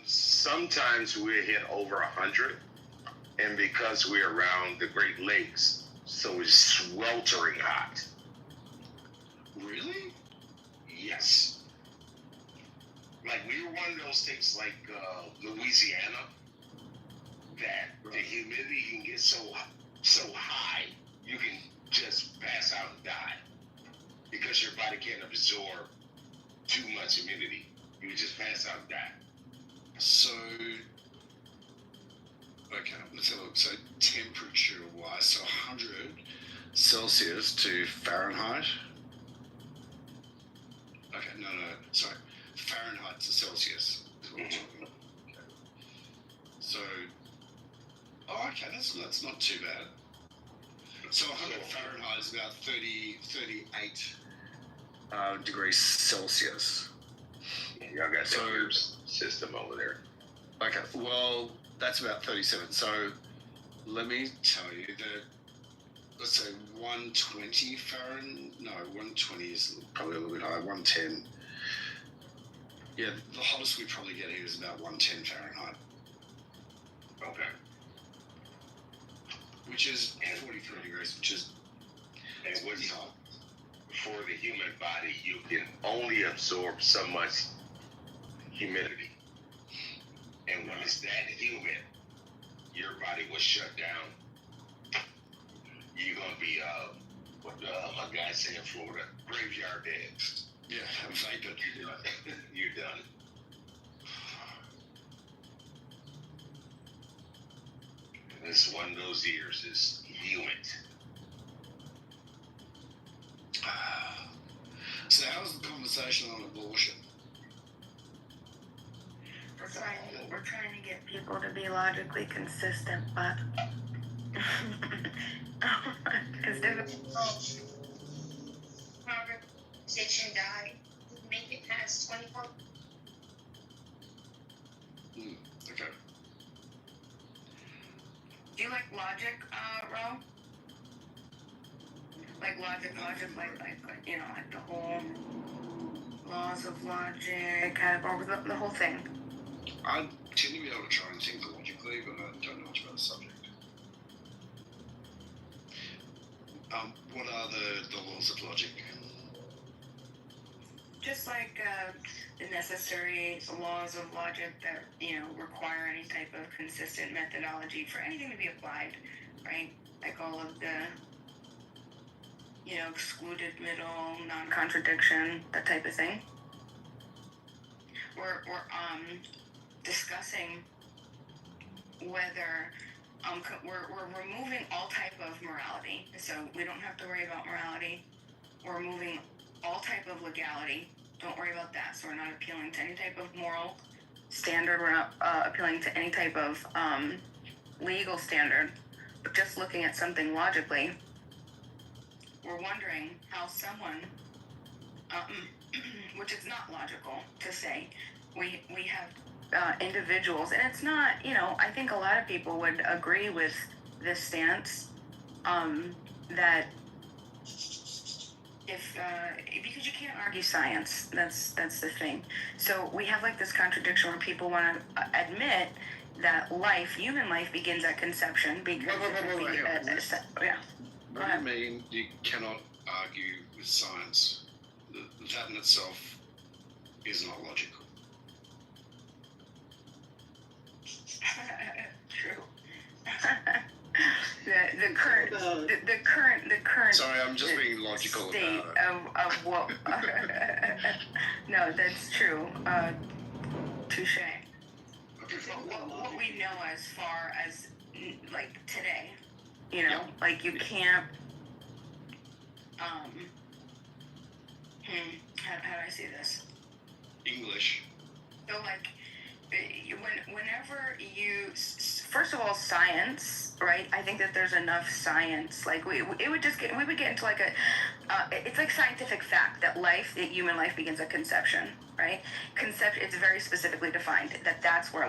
Sometimes we hit over 100, and because we're around the Great Lakes, so it's sweltering hot. Really? Yes. Like, we're one of those states like Louisiana that the humidity can get so high you can just pass out and die because your body can't absorb too much humidity. You would just pass out and die. So, okay, let's have a look. So, temperature-wise, so 100 Celsius to Fahrenheit. Okay, no, sorry. Fahrenheit to Celsius is what I'm talking about. Okay. So, okay, that's not too bad. So 100 Fahrenheit is about 38 degrees Celsius. Y'all got that system over there. Okay, well, that's about 37. So let me tell you that, let's say 120 Fahrenheit. No, 120 is probably a little bit higher. 110. Yeah, the hottest we probably get here is about 110 Fahrenheit. Okay. Which is 43 degrees, which is pretty hot. For the human body, you can only absorb so much humidity. And when it's that humid, your body will shut down. You're going to be, what my guy say in Florida, graveyard dead. Yeah, vapid. You're done. And it's one of those years, it's humid. So how's the conversation on abortion? We're trying to get people to be logically consistent, but it's difficult. Conversation died. Make it past 24. Okay. Do you like logic, Ro? Like logic, like the whole laws of logic, or the whole thing. I tend to be able to try and think logically, but I don't know much about the subject. What are the laws of logic? Just like the necessary laws of logic that, require any type of consistent methodology for anything to be applied, right? Like all of the, excluded middle, non-contradiction, that type of thing. We're discussing whether we're removing all type of morality, so we don't have to worry about morality. We're removing all type of legality. Don't worry about that. So we're not appealing to any type of moral standard. We're not appealing to any type of legal standard. But just looking at something logically, we're wondering how someone, which is not logical to say, we have individuals, and it's not, I think a lot of people would agree with this stance, that if because you can't argue science, that's the thing. So we have like this contradiction where people want to admit that human life begins at conception because yeah. What do you mean you cannot argue with science? That in itself is not logical. True. the current Sorry, I'm just being logical state about it. of what no, that's true. Touche. What we know as far as like today, like you can't how do I say this? English. So like whenever you, first of all, science, right? I think that there's enough science. Like we would get into like it's like scientific fact that human life begins at conception, right? It's very specifically defined that's where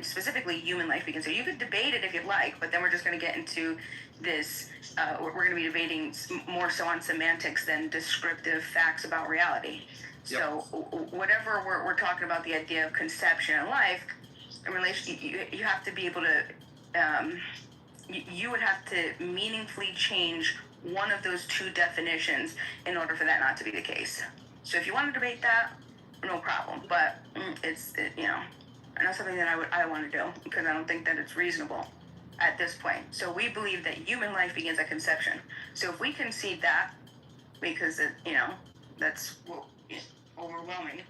specifically human life begins. So you could debate it if you'd like, but then we're just going to get into this. We're going to be debating more so on semantics than descriptive facts about reality. Yep. So whatever we're talking about, the idea of conception and life in relation, you have to be able to, you would have to meaningfully change one of those two definitions in order for that not to be the case. So if you want to debate that, no problem. But it's not something that I want to do because I don't think that it's reasonable at this point. So we believe that human life begins at conception. So if we concede that, because that's overwhelming,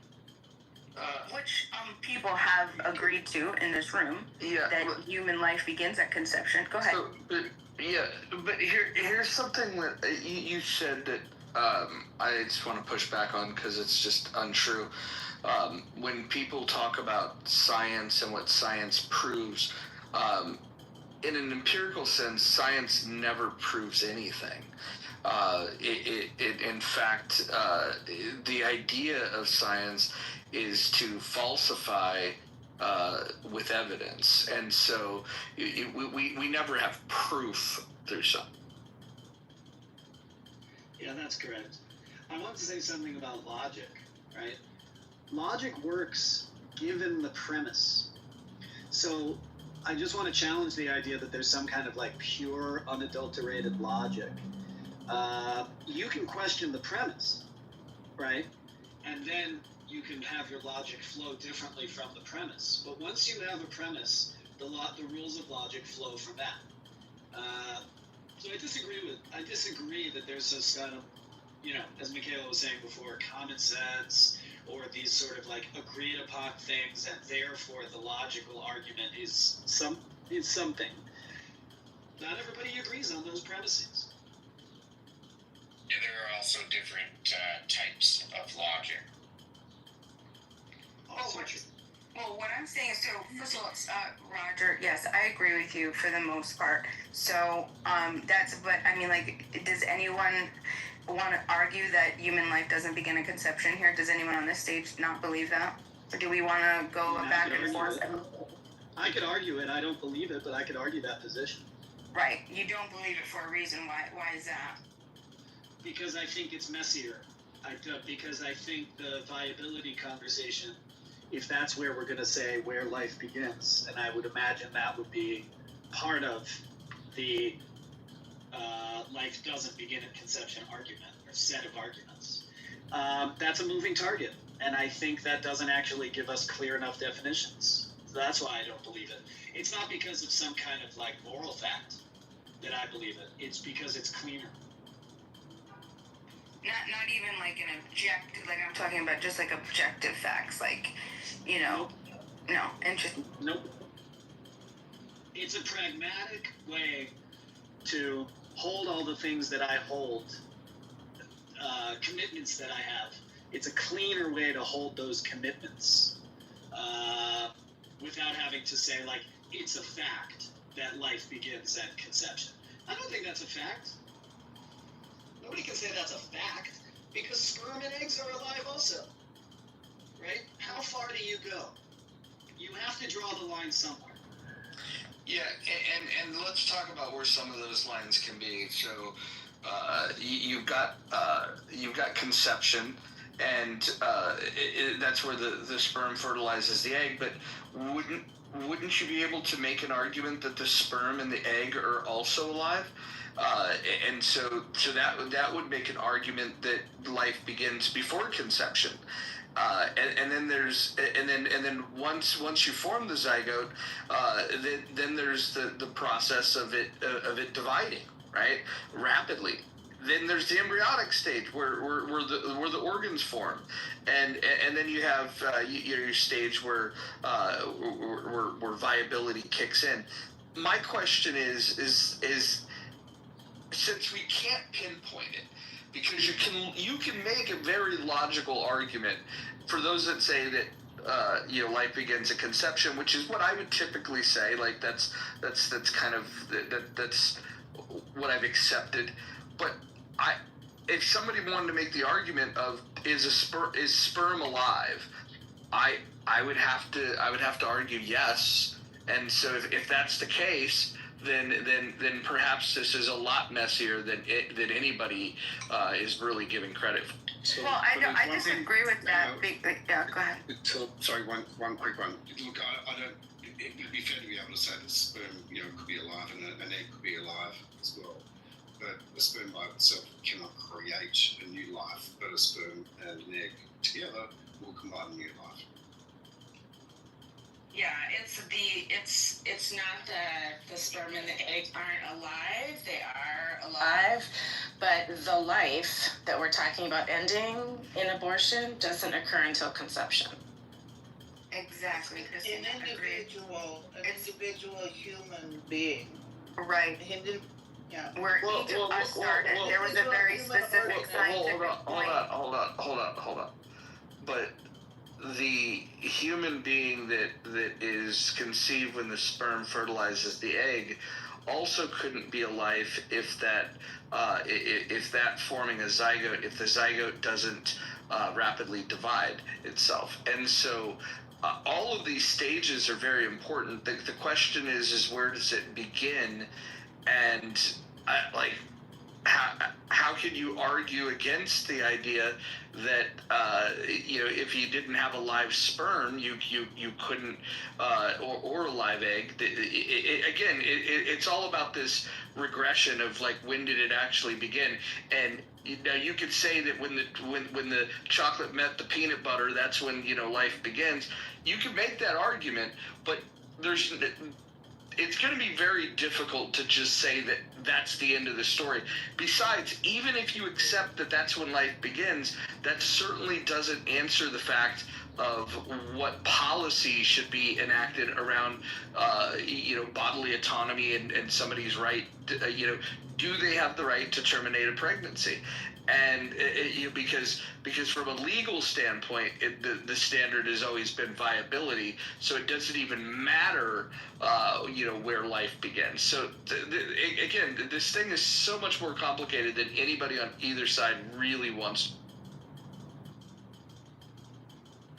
which people have agreed to in this room, that human life begins at conception. Go ahead. So, but here's something that you said that I just want to push back on because it's just untrue. When people talk about science and what science proves, in an empirical sense, science never proves anything. In fact, the idea of science is to falsify with evidence, and so we never have proof through something. Yeah, that's correct. I want to say something about logic, right? Logic works given the premise. So I just want to challenge the idea that there's some kind of like pure, unadulterated logic. You can question the premise, right? And then you can have your logic flow differently from the premise. But once you have a premise, the rules of logic flow from that. So I disagree that there's this kind of, as Michaela was saying before, common sense or these sort of like agreed upon things, and therefore the logical argument is something. Not everybody agrees on those premises. Yeah, there are also different types of logic. Well, what I'm saying is, so first of all, Roger, yes, I agree with you for the most part. So but I mean, like, does anyone want to argue that human life doesn't begin at conception here? Does anyone on this stage not believe that? Or do we want to go back and forth? I could argue it. I don't believe it, but I could argue that position. Right. You don't believe it for a reason. Why is that? Because I think it's messier. Because I think the viability conversation, if that's where we're going to say where life begins, and I would imagine that would be part of the life doesn't begin at conception argument or set of arguments. That's a moving target, and I think that doesn't actually give us clear enough definitions. So that's why I don't believe it. It's not because of some kind of like moral fact that I believe it. It's because it's cleaner. Not even like an objective. Like I'm talking about just like objective facts. Like, you know, no. Interesting. Nope. It's a pragmatic way to hold all the things that I hold, commitments that I have. It's a cleaner way to hold those commitments without having to say, like, it's a fact that life begins at conception. I don't think that's a fact. Nobody can say that's a fact because sperm and eggs are alive also, right? How far do you go? You have to draw the line somewhere. Yeah, and let's talk about where some of those lines can be. So you've got conception, and that's where the sperm fertilizes the egg. But wouldn't you be able to make an argument that the sperm and the egg are also alive? And so that would make an argument that life begins before conception. And then once you form the zygote, then there's the process of it dividing, right, rapidly. Then there's the embryonic stage where the organs form, and then you have your stage where viability kicks in. My question is since we can't pinpoint it, because you can make a very logical argument for those that say that life begins at conception, which is what I would typically say. Like that's kind of that's what I've accepted. But if somebody wanted to make the argument of is sperm alive, I would have to argue yes. And so if that's the case, then perhaps this is a lot messier than anybody is really giving credit for. So, Well, I disagree with that. Yeah, go ahead. So, sorry, one quick one. Look, I don't. It would be fair to be able to say that sperm, could be alive and an egg could be alive as well. But a sperm by itself cannot create a new life. But a sperm and an egg together will combine a new life. Yeah, it's not that the sperm and the egg aren't alive. They are alive, but the life that we're talking about ending in abortion doesn't occur until conception. Exactly. An individual human being. Right. Yeah. Where each of us started. There was a very specific scientific point. Hold on. But the human being that is conceived when the sperm fertilizes the egg also couldn't be alive if that forming a zygote, if the zygote doesn't rapidly divide itself. And so all of these stages are very important. The question is where does it begin? And how can you argue against the idea that if you didn't have a live sperm, you couldn't or a live egg? It's all about this regression of like when did it actually begin? And you could say that when the chocolate met the peanut butter, that's when life begins. You can make that argument, but it's going to be very difficult to just say that that's the end of the story. Besides, even if you accept that that's when life begins, that certainly doesn't answer the fact of what policy should be enacted around, bodily autonomy and somebody's right. Do they have the right to terminate a pregnancy? And because from a legal standpoint, the standard has always been viability, so it doesn't even matter, where life begins. So again, this thing is so much more complicated than anybody on either side really wants.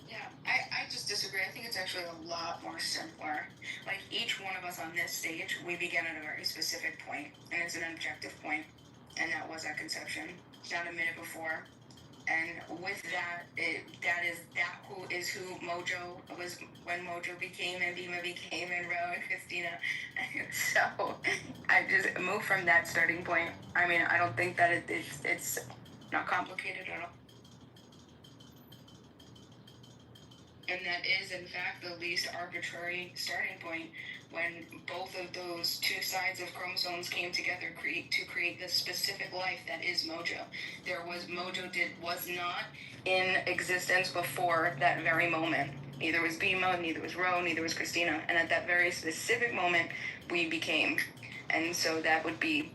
Yeah, I just disagree disagree. I think it's actually a lot more simpler. Like, each one of us on this stage, we began at a very specific point, and it's an objective point, and that was at conception, not a minute before. And with that, who is who Mojo was when Mojo became and Bima became and Ro and Christina. So I just moved from that starting point. I mean, I don't think that it's not complicated at all. And that is, in fact, the least arbitrary starting point when both of those two sides of chromosomes came together to create this specific life that is Mojo. Mojo was not in existence before that very moment. Neither was Bima, neither was Ro, neither was Christina. And at that very specific moment, we became. And so that would be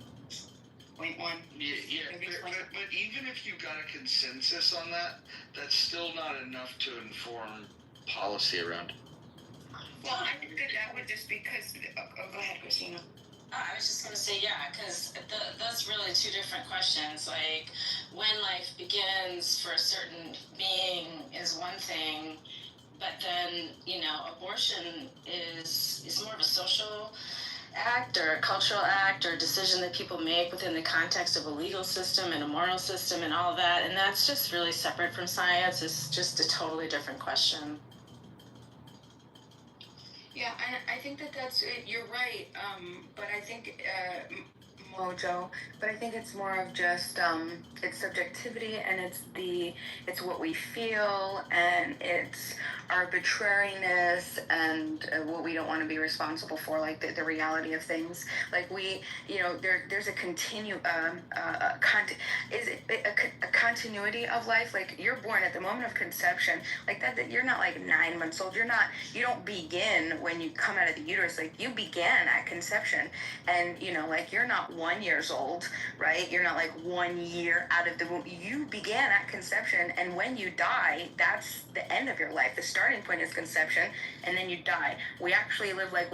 point one. Yeah, but even if you got a consensus on that, that's still not enough to inform policy around. Well, I think that would just because. Go ahead, Christina. I was just going to say, yeah, because that's really two different questions. Like, when life begins for a certain being is one thing, but then, abortion is more of a social act or a cultural act or a decision that people make within the context of a legal system and a moral system and all that. And that's just really separate from science. It's just a totally different question. Yeah, and I think that's it. You're right. But I think Mojo. But I think it's more of just it's subjectivity, and it's what we feel, and it's arbitrariness, and what we don't want to be responsible for, like the reality of things. Like there's a continuity of life. Like, you're born at the moment of conception, like that you're not like 9 months old. You don't begin when you come out of the uterus. Like, you began at conception, and like, you're not 1 year old, right? You're not like 1 year out of the womb. You began at conception, and when you die, that's the end of your life. The starting point is conception, and then you die. We actually live like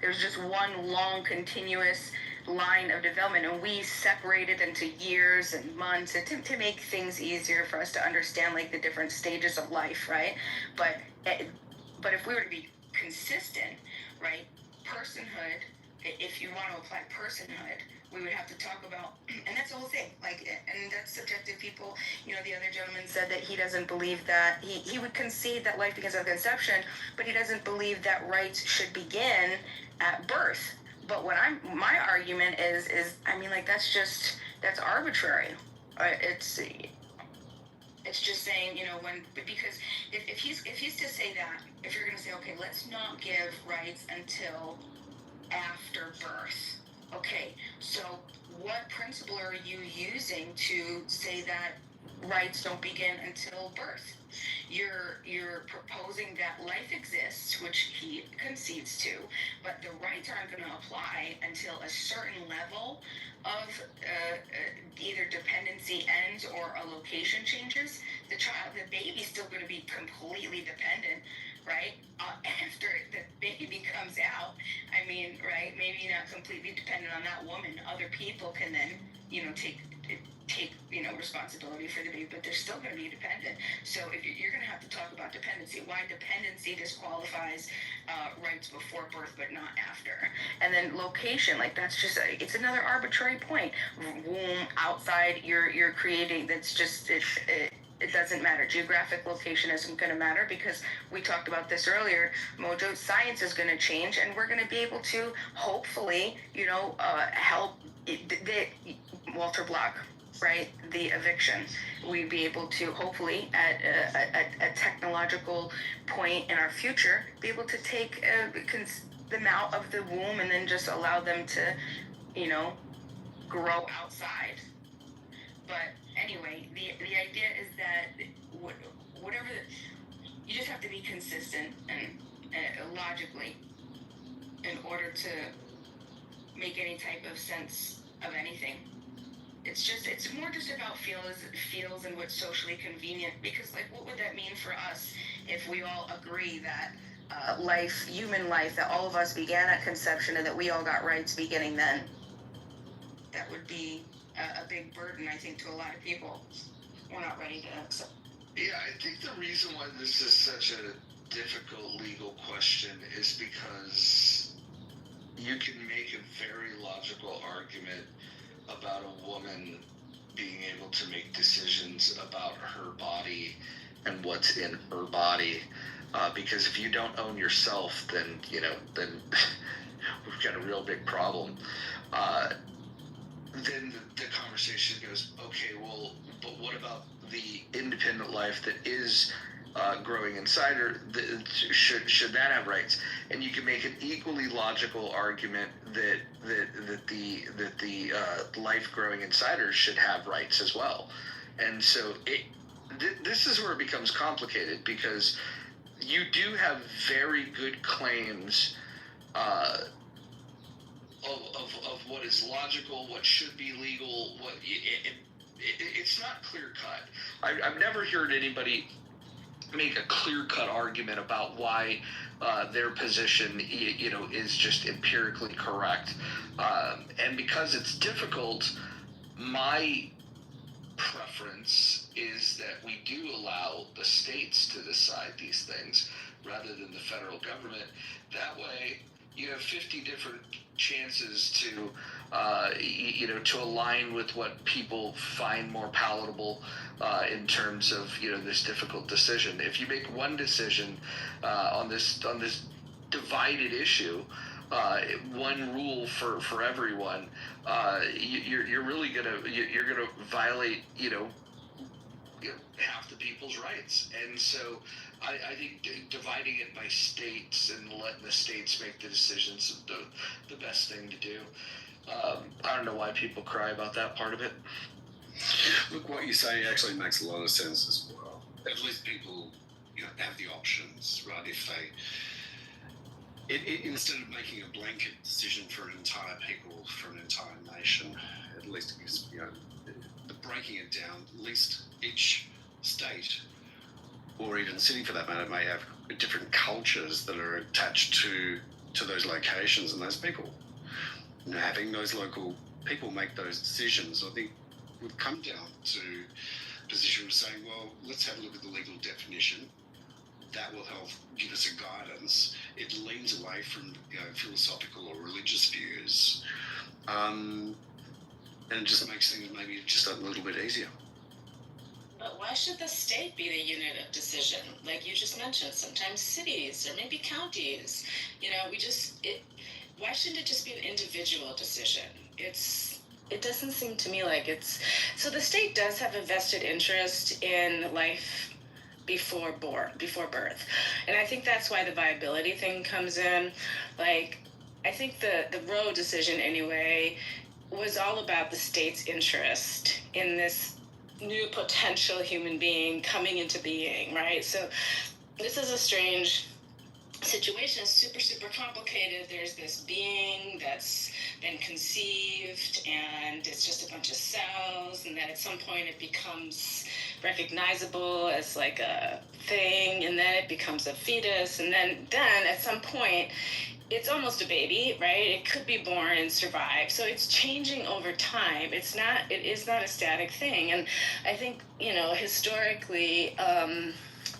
there's just one long continuous line of development, and we separate it into years and months to make things easier for us to understand, like, the different stages of life, right? But if we were to be consistent, right, personhood, if you want to apply personhood, we would have to talk about, and that's the whole thing, like, and that's subjective. People, the other gentleman said that he doesn't believe that, he would concede that life begins at conception, but he doesn't believe that rights should begin at birth. But my argument is, I mean, like, that's arbitrary. It's just saying, because if he's to say that, if you're going to say, okay, let's not give rights until after birth. Okay, so what principle are you using to say that rights don't begin until birth? You're proposing that life exists, which he concedes to, but the rights aren't going to apply until a certain level of either dependency ends or a location changes. The baby's still going to be completely dependent, right? After the baby comes out, I mean, right? Maybe not completely dependent on that woman. Other people can then, take responsibility for the baby, but they're still going to be dependent. So if you're going to have to talk about dependency, why dependency disqualifies rights before birth but not after. And then location, like, that's just it's another arbitrary point. Womb, outside, you're creating. That's just it doesn't matter. Geographic location isn't going to matter, because we talked about this earlier. Mojo, science is going to change, and we're going to be able to hopefully, help Walter Block, right? The eviction. We'd be able to hopefully, at a technological point in our future, be able to take them out of the womb and then just allow them to, grow outside. But anyway, the idea is that whatever, you just have to be consistent and logically in order to make any type of sense of anything. It's more just about feels and what's socially convenient, because, like, what would that mean for us if we all agree that human life, that all of us began at conception and that we all got rights beginning then? That would be a big burden, I think, to a lot of people. We're not ready to accept. Yeah, I think the reason why this is such a difficult legal question is because you can make a very logical argument about a woman being able to make decisions about her body and what's in her body. Because if you don't own yourself, then we've got a real big problem. Then the conversation goes, okay, well, but what about the independent life that is growing inside her? Should that have rights? And you can make an equally logical argument that the life growing inside her should have rights as well. And so this is where it becomes complicated, because you do have very good claims of what is logical, what should be legal, what it's not clear cut. I've never heard anybody make a clear cut argument about why their position, is just empirically correct. And because it's difficult, my preference is that we do allow the states to decide these things rather than the federal government. That way, you have 50 different chances to align with what people find more palatable in terms of this difficult decision. If you make one decision on this divided issue, one rule for everyone, you're really gonna violate half the people's rights. And so I think dividing it by states and letting the states make the decisions is the best thing to do. I don't know why people cry about that part of it. Look, what you say actually makes a lot of sense as well. At least people, have the options, right? If they, instead of making a blanket decision for an entire people, for an entire nation, at least it gives, the breaking it down. At least each state, or even city for that matter, may have different cultures that are attached to those locations and those people. Having those local people make those decisions, I think, would come down to a position of saying, well, let's have a look at the legal definition. That will help give us a guidance. It leans away from philosophical or religious views, and it just makes things maybe just a little bit easier. But why should the state be the unit of decision? Like you just mentioned, sometimes cities or maybe counties. Why shouldn't it just be an individual decision? It doesn't seem to me like it's... So the state does have a vested interest in life before birth. And I think that's why the viability thing comes in. Like, I think the Roe decision anyway was all about the state's interest in this new potential human being coming into being, right? So this is a strange situation. It's super, super complicated. There's this being that's been conceived, and it's just a bunch of cells, and then at some point it becomes recognizable as like a thing, and then it becomes a fetus, and then at some point it's almost a baby, right? It could be born and survive. So it's changing over time. It is not a static thing. And I think, historically,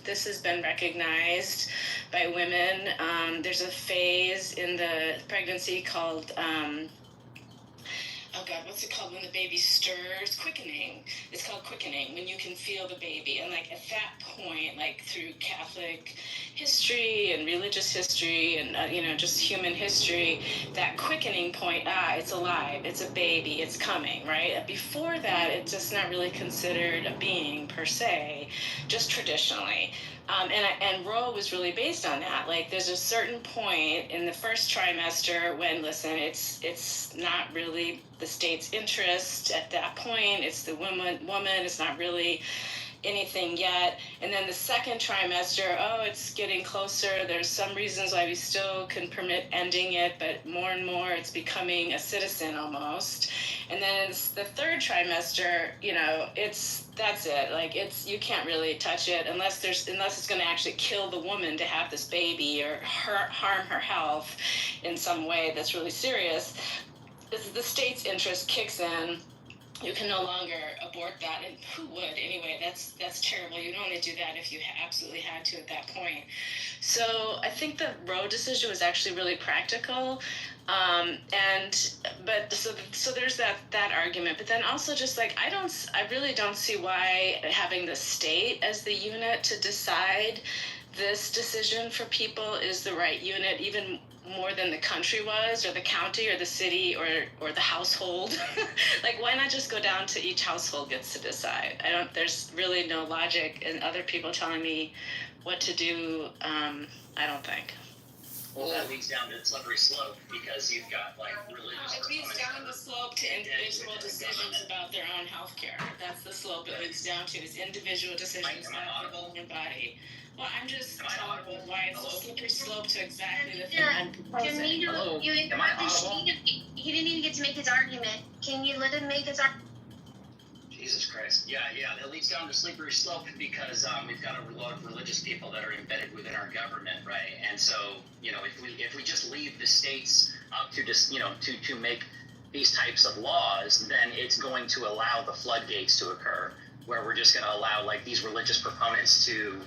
this has been recognized by women. There's a phase in the pregnancy called, what's it called when the baby stirs? Quickening. It's called quickening, when you can feel the baby. And like at that point, like through Catholic history and religious history and, just human history, that quickening point, it's alive, it's a baby, it's coming, right? Before that, it's just not really considered a being per se, just traditionally. And Roe was really based on that. Like, there's a certain point in the first trimester when, listen, it's not really the state's interest at that point. It's the woman. It's not really anything yet. And then the second trimester, it's getting closer. There's some reasons why we still can permit ending it, but more and more it's becoming a citizen almost. And then it's the third trimester, that's it. Like, you can't really touch it unless it's going to actually kill the woman to have this baby or harm her health in some way that's really serious. The state's interest kicks in. you can no longer abort that, and who would anyway? That's terrible. You'd only do that if you absolutely had to at that point. So I think the Roe decision was actually really practical, but so there's that argument. But then also just like I really don't see why having the state as the unit to decide this decision for people is the right unit, even more than the country was, or the county, or the city, or the household. Like, why not just go down to each household gets to decide? There's really no logic in other people telling me what to do. I don't think. Well, that leads down to a slippery slope because you've got like religious. It leads down the slope to individual decisions about their own health care. That's the slope it leads down to, is individual decisions about the own body. Well, I'm just telling you why it's a slippery slope to exactly the thing I'm proposing. You interrupted. He didn't even get to make his argument. Can you let him make his argument? Jesus Christ. Yeah, that leads down to slippery slope because we've got a lot of religious people that are embedded within our government, right? And so, if we just leave the states up to just, to make these types of laws, then it's going to allow the floodgates to occur, where we're just going to allow like these religious proponents to,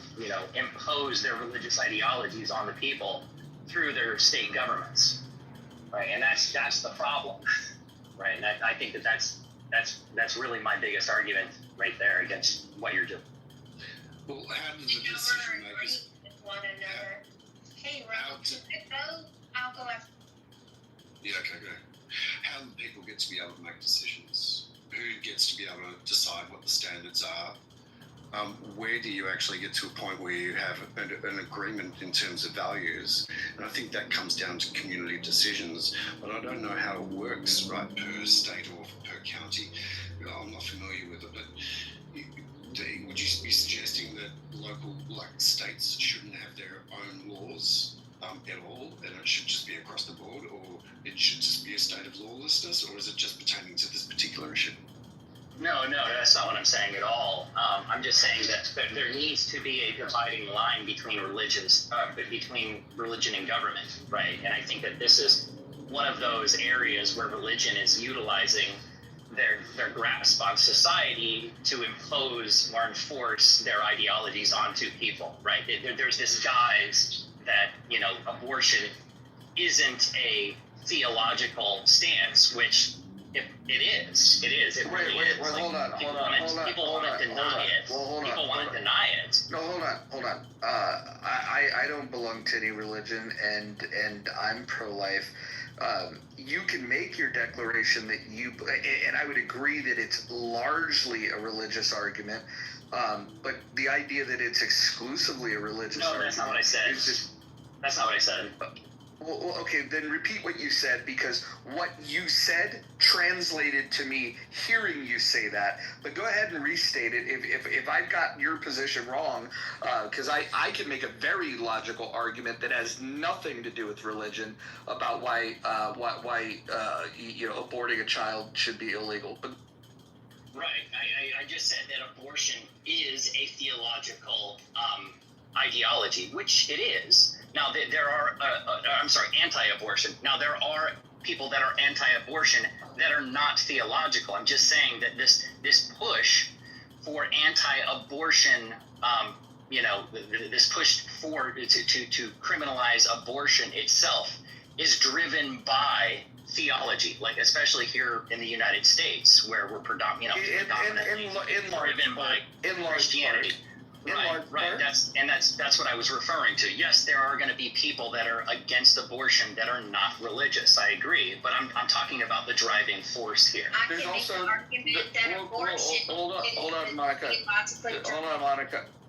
impose their religious ideologies on the people through their state governments, right? And that's the problem, right? And I think that's really my biggest argument right there against what you're doing. Well, how do the decision makers? One another. Hey, Rob, I'll go after. Yeah, okay, go. How do people get to be able to make decisions? Who gets to be able to decide what the standards are? Where do you actually get to a point where you have an agreement in terms of values? And I think that comes down to community decisions, but I don't know how it works, right, per state or per county. I'm not familiar with it, but would you be suggesting that local, states shouldn't have their own laws at all, and it should just be across the board, or it should just be a state of lawlessness, or is it just pertaining to this particular issue? No, that's not what I'm saying at all. I'm just saying that there needs to be a dividing line between between religion and government, right? And I think that this is one of those areas where religion is utilizing their grasp on society to impose or enforce their ideologies onto people, right? There's this guise that, abortion isn't a theological stance, which it is. It is. It really is. Wait, hold on. People want to deny it. People want to deny it. No, hold on. I don't belong to any religion, and I'm pro-life. You can make your declaration that and I would agree that it's largely a religious argument, but the idea that it's exclusively a religious argument. No, that's not what I said. That's not what I said. Well, okay, then repeat what you said, because what you said translated to me hearing you say that. But go ahead and restate it if I've got your position wrong, because I can make a very logical argument that has nothing to do with religion about why aborting a child should be illegal. But right, I just said that abortion is a theological ideology, which it is. Now, there are, anti-abortion. Now, there are people that are anti-abortion that are not theological. I'm just saying that this push for anti-abortion, this push to criminalize abortion itself is driven by theology, like especially here in the United States, where we're predominantly driven by Christianity. Right. That's what I was referring to. Yes, there are going to be people that are against abortion that are not religious. I agree, but I'm talking about the driving force here. There's also an argument that abortion. Hold on, Monica.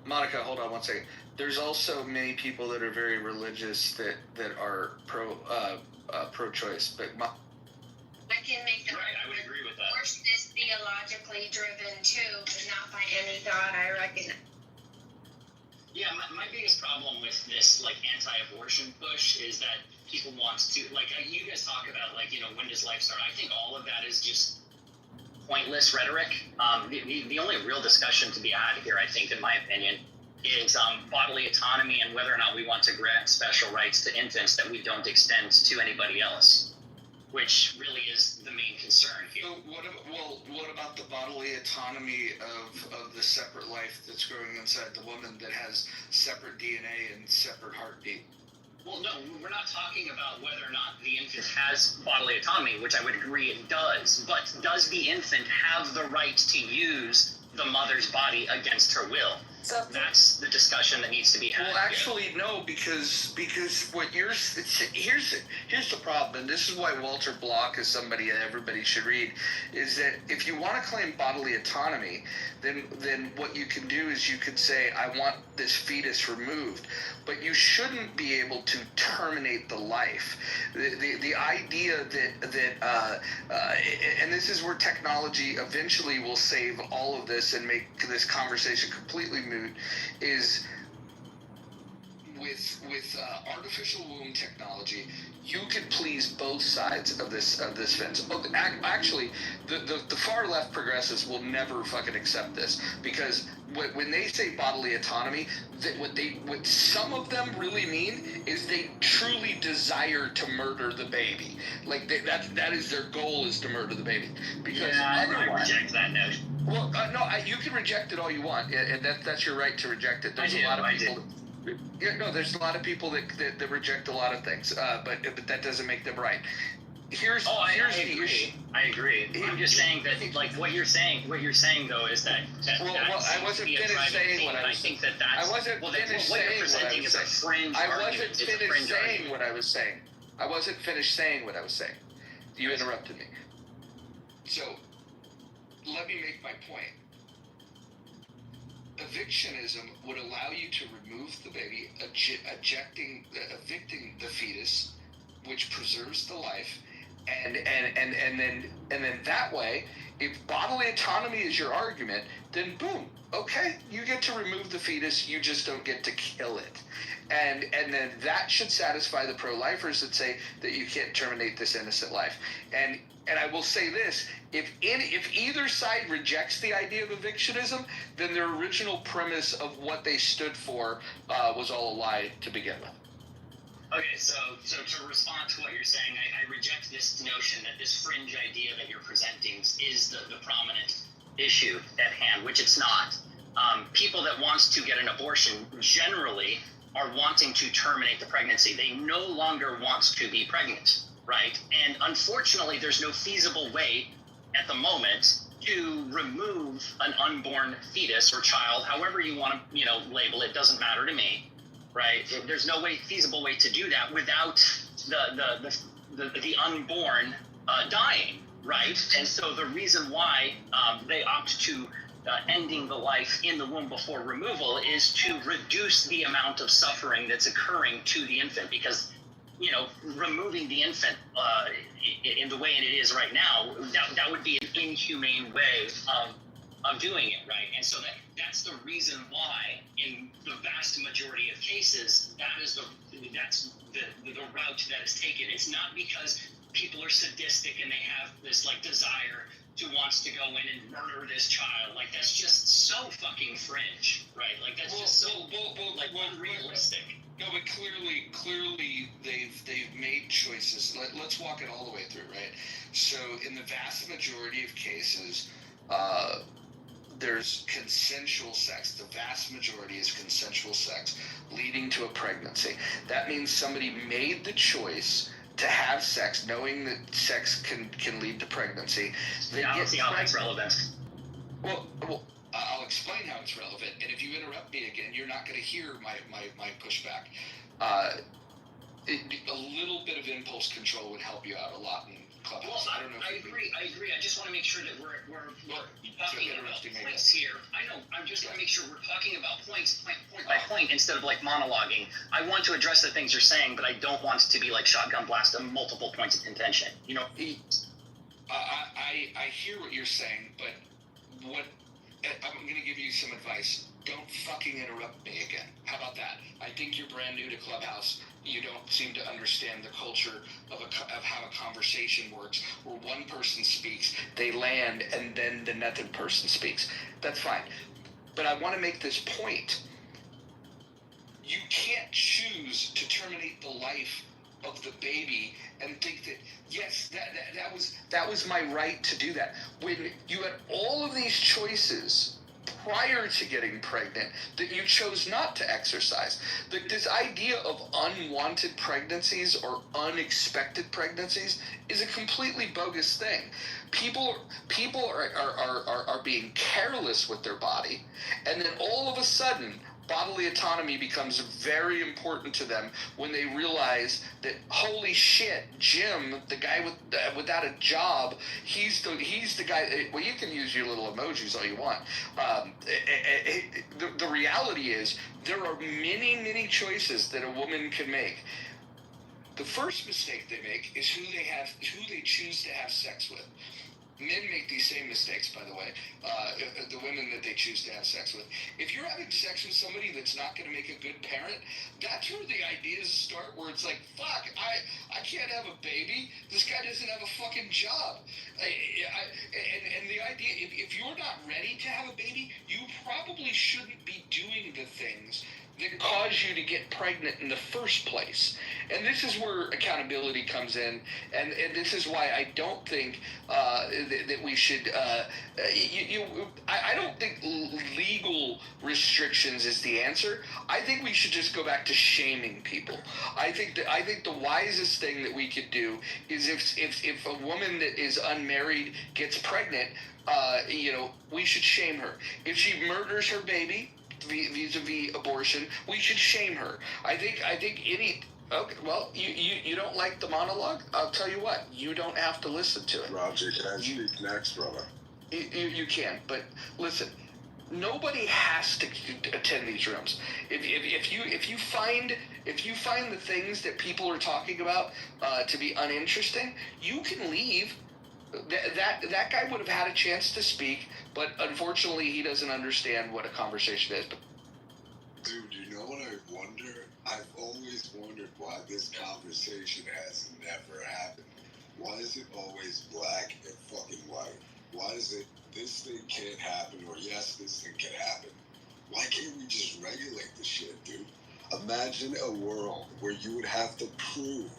Monica, hold on one second. There's also many people that are very religious that are pro-choice, but. I can make the I would agree with that. Abortion is theologically driven too, but not by any God I recognize. Yeah, my biggest problem with this anti-abortion push is that people want to you guys talk about when does life start? I think all of that is just pointless rhetoric. The only real discussion to be had here, I think, in my opinion, is bodily autonomy and whether or not we want to grant special rights to infants that we don't extend to anybody else. which really is the main concern here. So what about the bodily autonomy of the separate life that's growing inside the woman that has separate DNA and separate heartbeat? Well, no, we're not talking about whether or not the infant has bodily autonomy, which I would agree it does, but does the infant have the right to use the mother's body against her will? So That's the discussion that needs to be had. Well, actually, no, because what here's the problem, and this is why Walter Block is somebody that everybody should read, is that if you want to claim bodily autonomy, then what you can do is you could say, I want this fetus removed, but you shouldn't be able to terminate the life. The idea that and this is where technology eventually will save all of this and make this conversation completely moot, is with artificial womb technology, you could please both sides of this fence. Oh, actually, the far left progressives will never fucking accept this, because when they say bodily autonomy, what some of them really mean is they truly desire to murder the baby. Like that is their goal, is to murder the baby. Because I reject that notion. Well, no, you can reject it all you want, and that's your right to reject it. There's a lot of people. Yeah, no, there's a lot of people that reject a lot of things, but that doesn't make them right. Here's the issue. I agree. I'm just saying that, like, what you're saying though is that I wasn't finished saying what I was saying. I wasn't finished saying what I was saying. I wasn't finished saying what I was saying. I wasn't finished saying what I was saying. You interrupted me. So, let me make my point. Evictionism would allow you to remove the baby, evicting the fetus, which preserves the life, and then that way, if bodily autonomy is your argument, then boom, okay, you get to remove the fetus, you just don't get to kill it. And then that should satisfy the pro-lifers that say that you can't terminate this innocent life. And I will say this, if either side rejects the idea of evictionism, then their original premise of what they stood for was all a lie to begin with. Okay, so to respond to what you're saying, I reject this notion that this fringe idea that you're presenting is the prominent issue at hand, which it's not. People that want to get an abortion generally are wanting to terminate the pregnancy. They no longer want to be pregnant, right? And unfortunately, there's no feasible way at the moment to remove an unborn fetus or child, however you want to, label it, doesn't matter to me, right? There's no feasible way to do that without the unborn dying, right? And so the reason why they opt to ending the life in the womb before removal is to reduce the amount of suffering that's occurring to the infant, because removing the infant in the way it is right now, that would be an inhumane way of doing it, right? And so that's the reason why, in the vast majority of cases, that's the route that is taken. It's not because people are sadistic and they have this desire wants to go in and murder this child. Like, that's just so fucking fringe, right? Like, that's just so unrealistic. No, but clearly they've made choices. Let's walk it all the way through, right? So in the vast majority of cases, there's consensual sex. The vast majority is consensual sex leading to a pregnancy. That means somebody made the choice to have sex, knowing that sex can lead to pregnancy. I don't see how that's relevant. Well, I'll explain how it's relevant, and if you interrupt me again, you're not going to hear my pushback. A little bit of impulse control would help you out a lot in Clubhouse. Well, I agree. I just want to make sure that we're talking about points here. I know. I'm just going to make sure we're talking about points point by point instead of monologuing. I want to address the things you're saying, but I don't want it to be like shotgun blast on multiple points of contention. I hear what you're saying, but I'm going to give you some advice. Don't fucking interrupt me again. How about that? I think you're brand new to Clubhouse. You don't seem to understand the culture of how a conversation works, where one person speaks, they land, and then the other person speaks. That's fine. But I want to make this point. You can't choose to terminate the life of the baby and think that yes, that was my right to do that. When you had all of these choices prior to getting pregnant that you chose not to exercise. This idea of unwanted pregnancies or unexpected pregnancies is a completely bogus thing. People are being careless with their body, and then all of a sudden bodily autonomy becomes very important to them when they realize that holy shit, Jim, the guy without a job, he's the guy. Well, you can use your little emojis all you want. The reality is there are many choices that a woman can make. The first mistake they make is who they choose to have sex with. Men make these same mistakes, by the way, the women that they choose to have sex with. If you're having sex with somebody that's not going to make a good parent, that's where the ideas start, where it's like, fuck, I can't have a baby. This guy doesn't have a fucking job. And the idea, if you're not ready to have a baby, you probably shouldn't be doing the things that cause you to get pregnant in the first place. And this is where accountability comes in, and this is why I don't think that we should. I don't think legal restrictions is the answer. I think we should just go back to shaming people. I think the wisest thing that we could do is if a woman that is unmarried gets pregnant, we should shame her. If she murders her baby vis-a-vis abortion, we should shame her. I think any. Okay, well, you don't like the monologue? I'll tell you what, you don't have to listen to it. Roger, can I speak next, brother? You can, but listen, nobody has to attend these rooms. If you find the things that people are talking about to be uninteresting, you can leave. That guy would have had a chance to speak, but unfortunately he doesn't understand what a conversation is. Dude, you know what I wonder? I've always wondered why this conversation has never happened. Why is it always black and fucking white? Why is it this thing can't happen, or yes, this thing can happen? Why can't we just regulate the shit, dude? Imagine a world where you would have to prove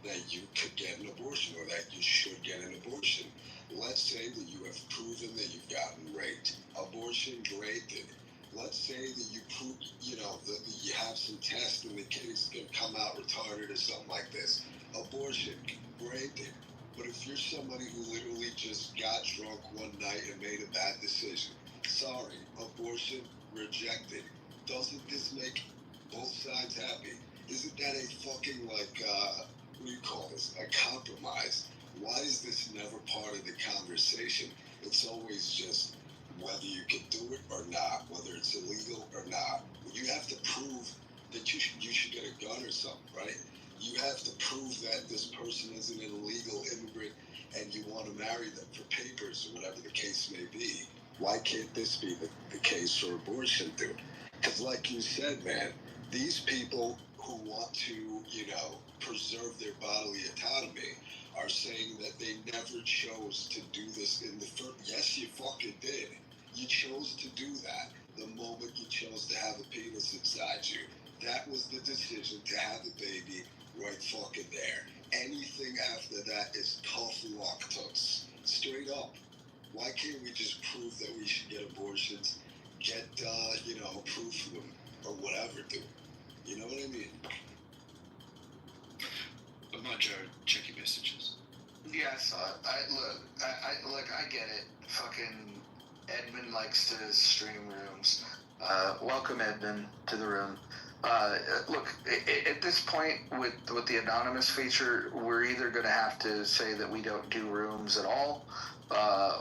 that you could get an abortion or that you should get an abortion. Let's say that you have proven that you've gotten raped. Abortion, great. Let's say that you prove, that you have some test and the kid's going to come out retarded or something like this. Abortion, great. But if you're somebody who literally just got drunk one night and made a bad decision, sorry, abortion, rejected. Doesn't this make both sides happy? Isn't that a fucking, what do you call this, a compromise? Why is this never part of the conversation? It's always just whether you can do it or not, whether it's illegal or not. You have to prove that you should get a gun or something, right? You have to prove that this person isn't an illegal immigrant and you want to marry them for papers or whatever the case may be. Why can't this be the case for abortion, dude? Because like you said, man, these people who want to, preserve their bodily autonomy are saying that they never chose to do this in the first. Yes, you fucking did. You chose to do that the moment you chose to have a penis inside you. That was the decision to have a baby right fucking there. Anything after that is tough luck, toots. Straight up. Why can't we just prove that we should get abortions, get, proof of them, or whatever, dude? You know what I mean? Jared, check your messages. Yes, I get it. Fucking Edmund likes to stream rooms. Welcome, Edmund, to the room. Look, at this point, with the anonymous feature, we're either going to have to say that we don't do rooms at all,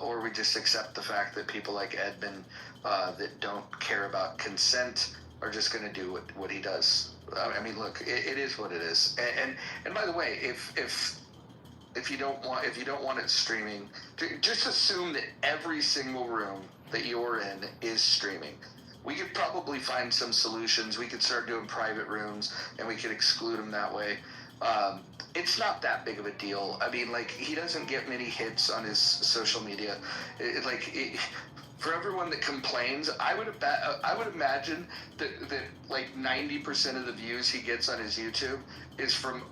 or we just accept the fact that people like Edmund that don't care about consent are just going to do what he does. I mean, look, it is what it is. And by the way, if you don't want it streaming, just assume that every single room that you're in is streaming. We could probably find some solutions. We could start doing private rooms, and we could exclude them that way. It's not that big of a deal. I mean, he doesn't get many hits on his social media. for everyone that complains, I would imagine that like 90% of the views he gets on his YouTube is from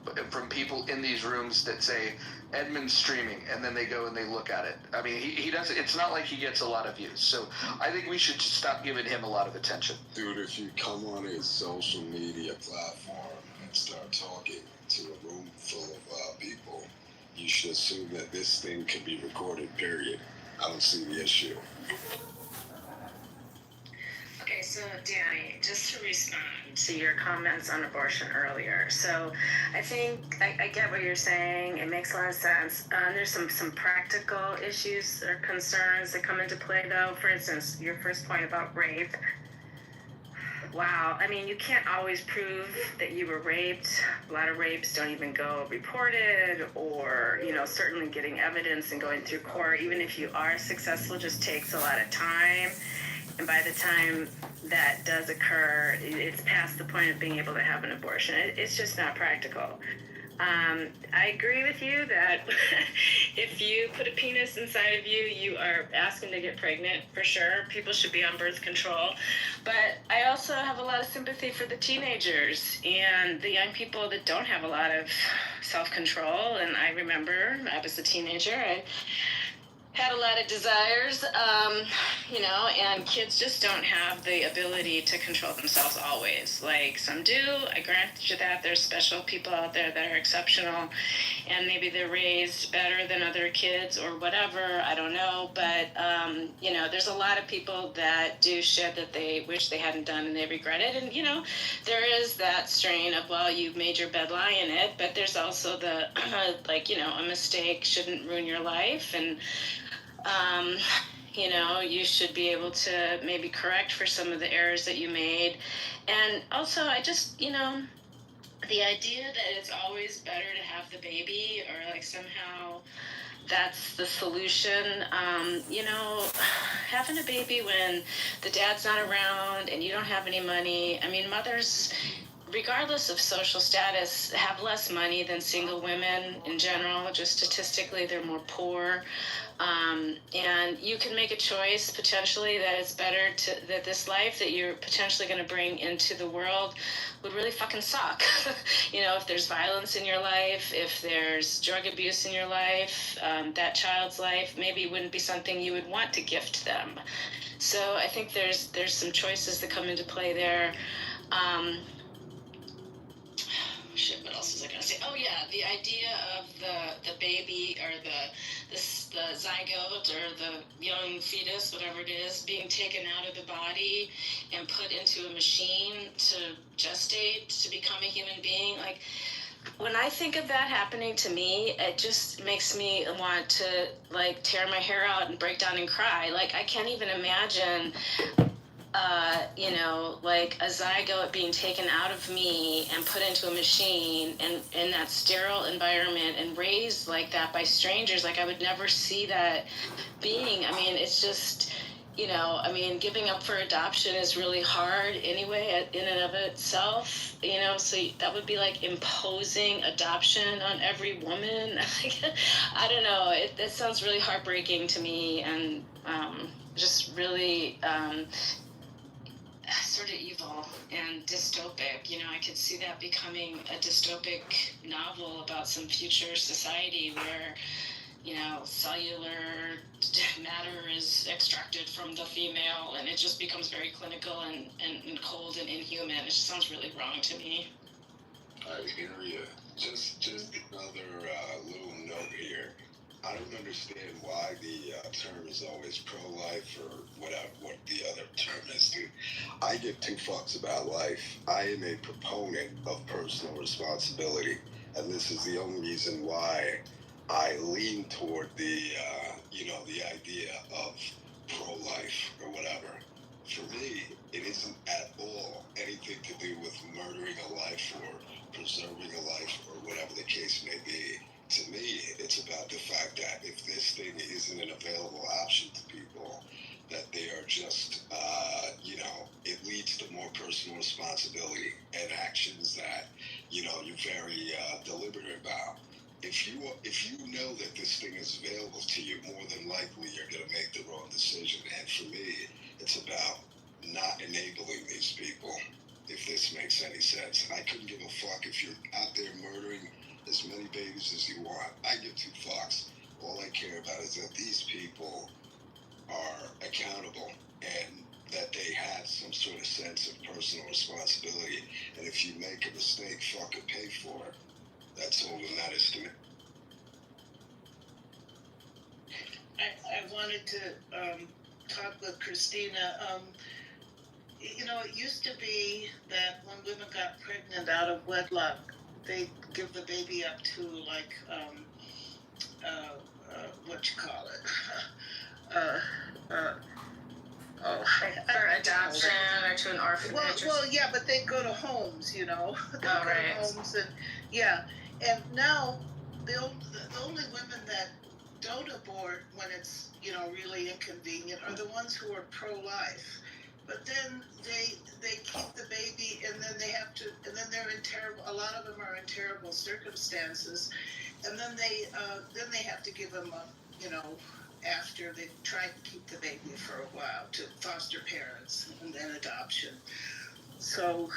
people in these rooms that say Edmund's streaming, and then they go and they look at it. I mean, he doesn't. It's not like he gets a lot of views. So I think we should just stop giving him a lot of attention. Dude, if you come on his social media platform and start talking to a room full of people, you should assume that this thing can be recorded, period. I don't see the issue. Okay, so Danny, just to respond to your comments on abortion earlier. So I think I get what you're saying. It makes a lot of sense. There's some practical issues or concerns that come into play, though. For instance, your first point about rape. Wow, I mean, you can't always prove that you were raped. A lot of rapes don't even go reported, or, certainly getting evidence and going through court, even if you are successful, just takes a lot of time. And by the time that does occur, it's past the point of being able to have an abortion. It's just not practical. I agree with you that if you put a penis inside of you, you are asking to get pregnant, for sure. People should be on birth control. But I also have a lot of sympathy for the teenagers and the young people that don't have a lot of self-control. And I remember I was a teenager. I had a lot of desires, and kids just don't have the ability to control themselves always. Like some do, I grant you that. There's special people out there that are exceptional, and maybe they're raised better than other kids or whatever, I don't know. But, there's a lot of people that do shit that they wish they hadn't done and they regret it. And, there is that strain of, well, you made your bed, lie in it. But there's also the, a mistake shouldn't ruin your life. And, you should be able to maybe correct for some of the errors that you made. And also, I just, the idea that it's always better to have the baby, or like somehow that's the solution. Having a baby when the dad's not around and you don't have any money. I mean, mothers, regardless of social status, have less money than single women in general. Just statistically, they're more poor. And you can make a choice potentially that it's better that this life that you're potentially going to bring into the world would really fucking suck. If there's violence in your life, if there's drug abuse in your life, that child's life maybe wouldn't be something you would want to gift them. So I think there's some choices that come into play there. What else was I gonna say? Oh yeah, the idea of the baby or the zygote or the young fetus, whatever it is, being taken out of the body and put into a machine to gestate to become a human being. Like, when I think of that happening to me, it just makes me want to tear my hair out and break down and cry. Like, I can't even imagine a zygote being taken out of me and put into a machine and in that sterile environment and raised like that by strangers. Like, I would never see that being. I mean, it's just, giving up for adoption is really hard anyway in and of itself, so that would be like imposing adoption on every woman. I don't know. That sounds really heartbreaking to me, and just really sort of evil and dystopic. I could see that becoming a dystopic novel about some future society where, cellular matter is extracted from the female and it just becomes very clinical and cold and inhuman. It just sounds really wrong to me. I hear you. Just another little note here. I don't understand why the term is always pro-life or whatever, what the other term is, dude. I give two fucks about life. I am a proponent of personal responsibility, and this is the only reason why I lean toward the idea of pro-life or whatever. For me, it isn't at all anything to do with murdering a life or preserving a life or whatever the case may be. To me, it's about the fact that if this thing isn't an available option to people, that they are just, it leads to more personal responsibility and actions that, you're very deliberate about. if you know that this thing is available to you, more than likely you're going to make the wrong decision. And for me, it's about not enabling these people, if this makes any sense. And I couldn't give a fuck if you're out there murdering as many babies as you want. I give two fucks. All I care about is that these people are accountable and that they have some sort of sense of personal responsibility. And if you make a mistake, fucking pay for it. That's all that matters to me. I wanted to talk with Christina. It used to be that when women got pregnant out of wedlock, they give the baby up to like what you call it. For adoption or to an orphanage. Well, yeah, but they go to homes, they go to right. homes, and yeah, and now the only women that don't abort when it's really inconvenient are the ones who are pro-life. But then they keep the baby, and then they're in terrible. A lot of them are in terrible circumstances, and then they have to give them up, after they've tried to keep the baby for a while, to foster parents and then adoption. So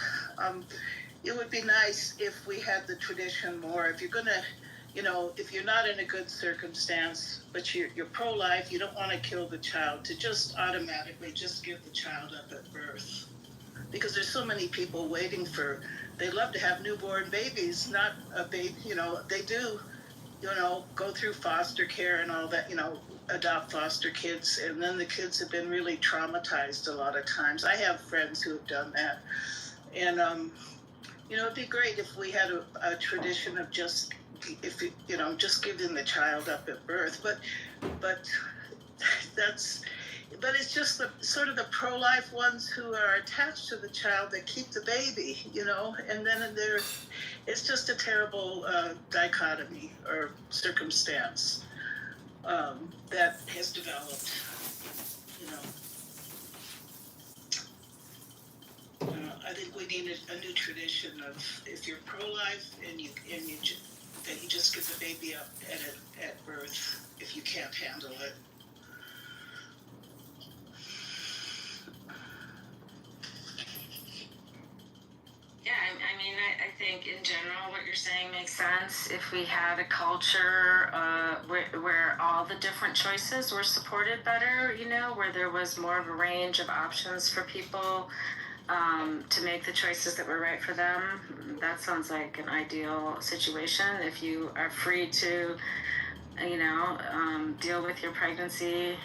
it would be nice if we had the tradition more. If you're gonna, if you're not in a good circumstance, but you're pro-life, you don't want to kill the child, to just automatically just give the child up at birth. Because there's so many people waiting they love to have newborn babies, not a baby, they do, go through foster care and all that, adopt foster kids, and then the kids have been really traumatized a lot of times. I have friends who have done that. And, it'd be great if we had a tradition of just giving the child up at birth. But it's just sort of the pro-life ones who are attached to the child that keep the baby, and then it's just a terrible dichotomy or circumstance that has developed, I think we need a new tradition of, if you're pro-life and that you just give the baby up at birth if you can't handle it. Yeah, I think in general what you're saying makes sense. If we had a culture where all the different choices were supported better, where there was more of a range of options for people to make the choices that were right for them, that sounds like an ideal situation. If you are free to, deal with your pregnancy,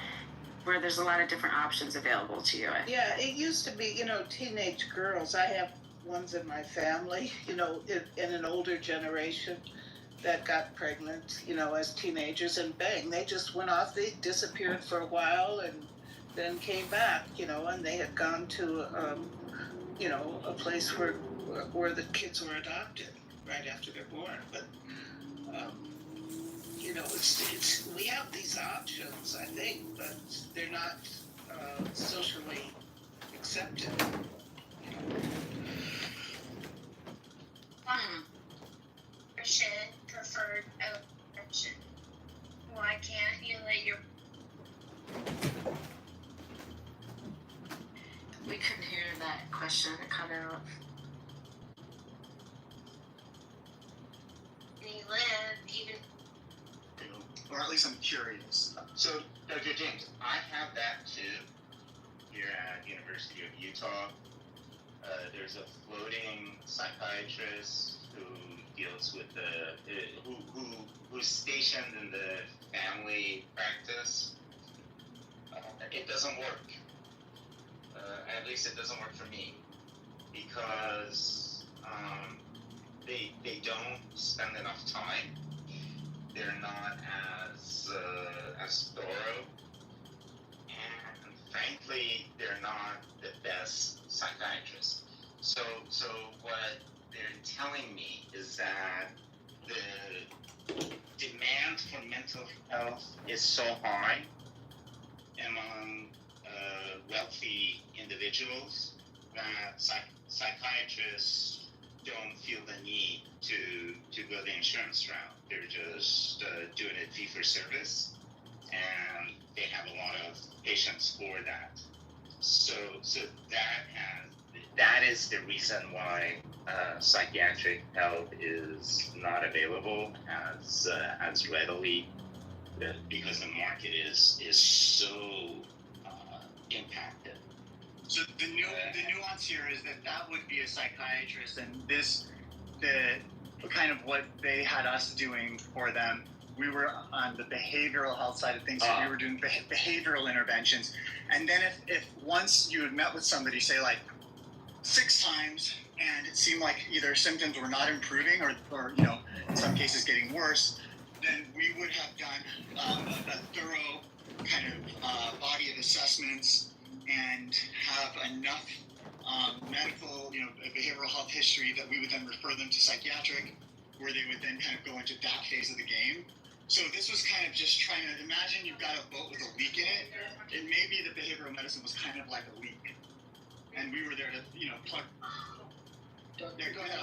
where there's a lot of different options available to you. Yeah, it used to be, teenage girls. I have ones in my family, in an older generation that got pregnant, as teenagers, and bang, they just went off. They disappeared for a while and then came back, and they had gone to, a place where the kids were adopted right after they're born. But, we have these options, I think, but they're not socially accepted. Christian preferred abortion. Why can't you let your... We couldn't hear that question. It cut out. You live even... Or at least I'm curious. So, Dr. James, I have that too. Here at University of Utah, there's a floating psychiatrist who deals with who's stationed in the family practice. It doesn't work. At least it doesn't work for me, because they don't spend enough time. They're not as thorough, and frankly, they're not the best psychiatrists. So what they're telling me is that the demand for mental health is so high among wealthy individuals that psychiatrists don't feel the need to go the insurance route. They're just doing it fee for service, and they have a lot of patients for that. So that is the reason why psychiatric help is not available as readily, because the market is so impacted. So the nuance here is that would be a psychiatrist, and the kind of what they had us doing for them. We were on the behavioral health side of things, so we were doing behavioral interventions. And then if once you had met with somebody, say like 6 times, and it seemed like either symptoms were not improving or you know, in some cases getting worse, then we would have done a thorough kind of body of assessments and have enough medical, you know, behavioral health history that we would then refer them to psychiatric, where they would then kind of go into that phase of the game. So this was kind of just trying to imagine you've got a boat with a leak in it, and maybe the behavioral medicine was kind of like a leak, and we were there to, you know, plug. Yeah, go ahead.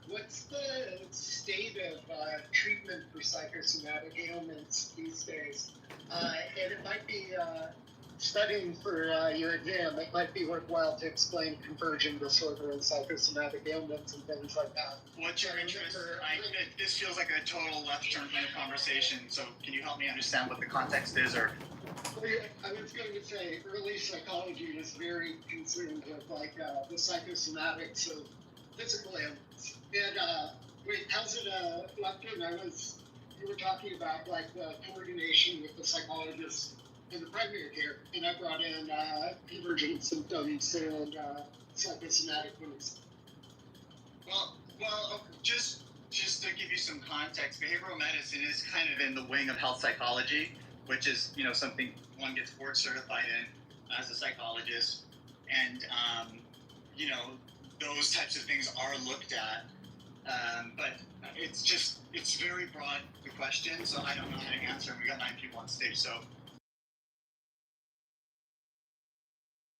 What's the state of treatment for psychosomatic ailments these days? And it might be studying for your exam. It might be worthwhile to explain conversion disorder and psychosomatic ailments and things like that. What's your interest? This feels like a total left turn kind of conversation. So can you help me understand what the context is, or? I was going to say early psychology is very concerned with like the psychosomatics of physical ailments. And wait, how's it left in? You were talking about like the coordination with the psychologists in the primary care, and I brought in convergent symptoms and psychosomatic ones. Well, just to give you some context, behavioral medicine is kind of in the wing of health psychology, which is, you know, something one gets board certified in as a psychologist, and you know, those types of things are looked at, but it's very broad, the question, so I don't know how to answer. We got 9 people on stage, so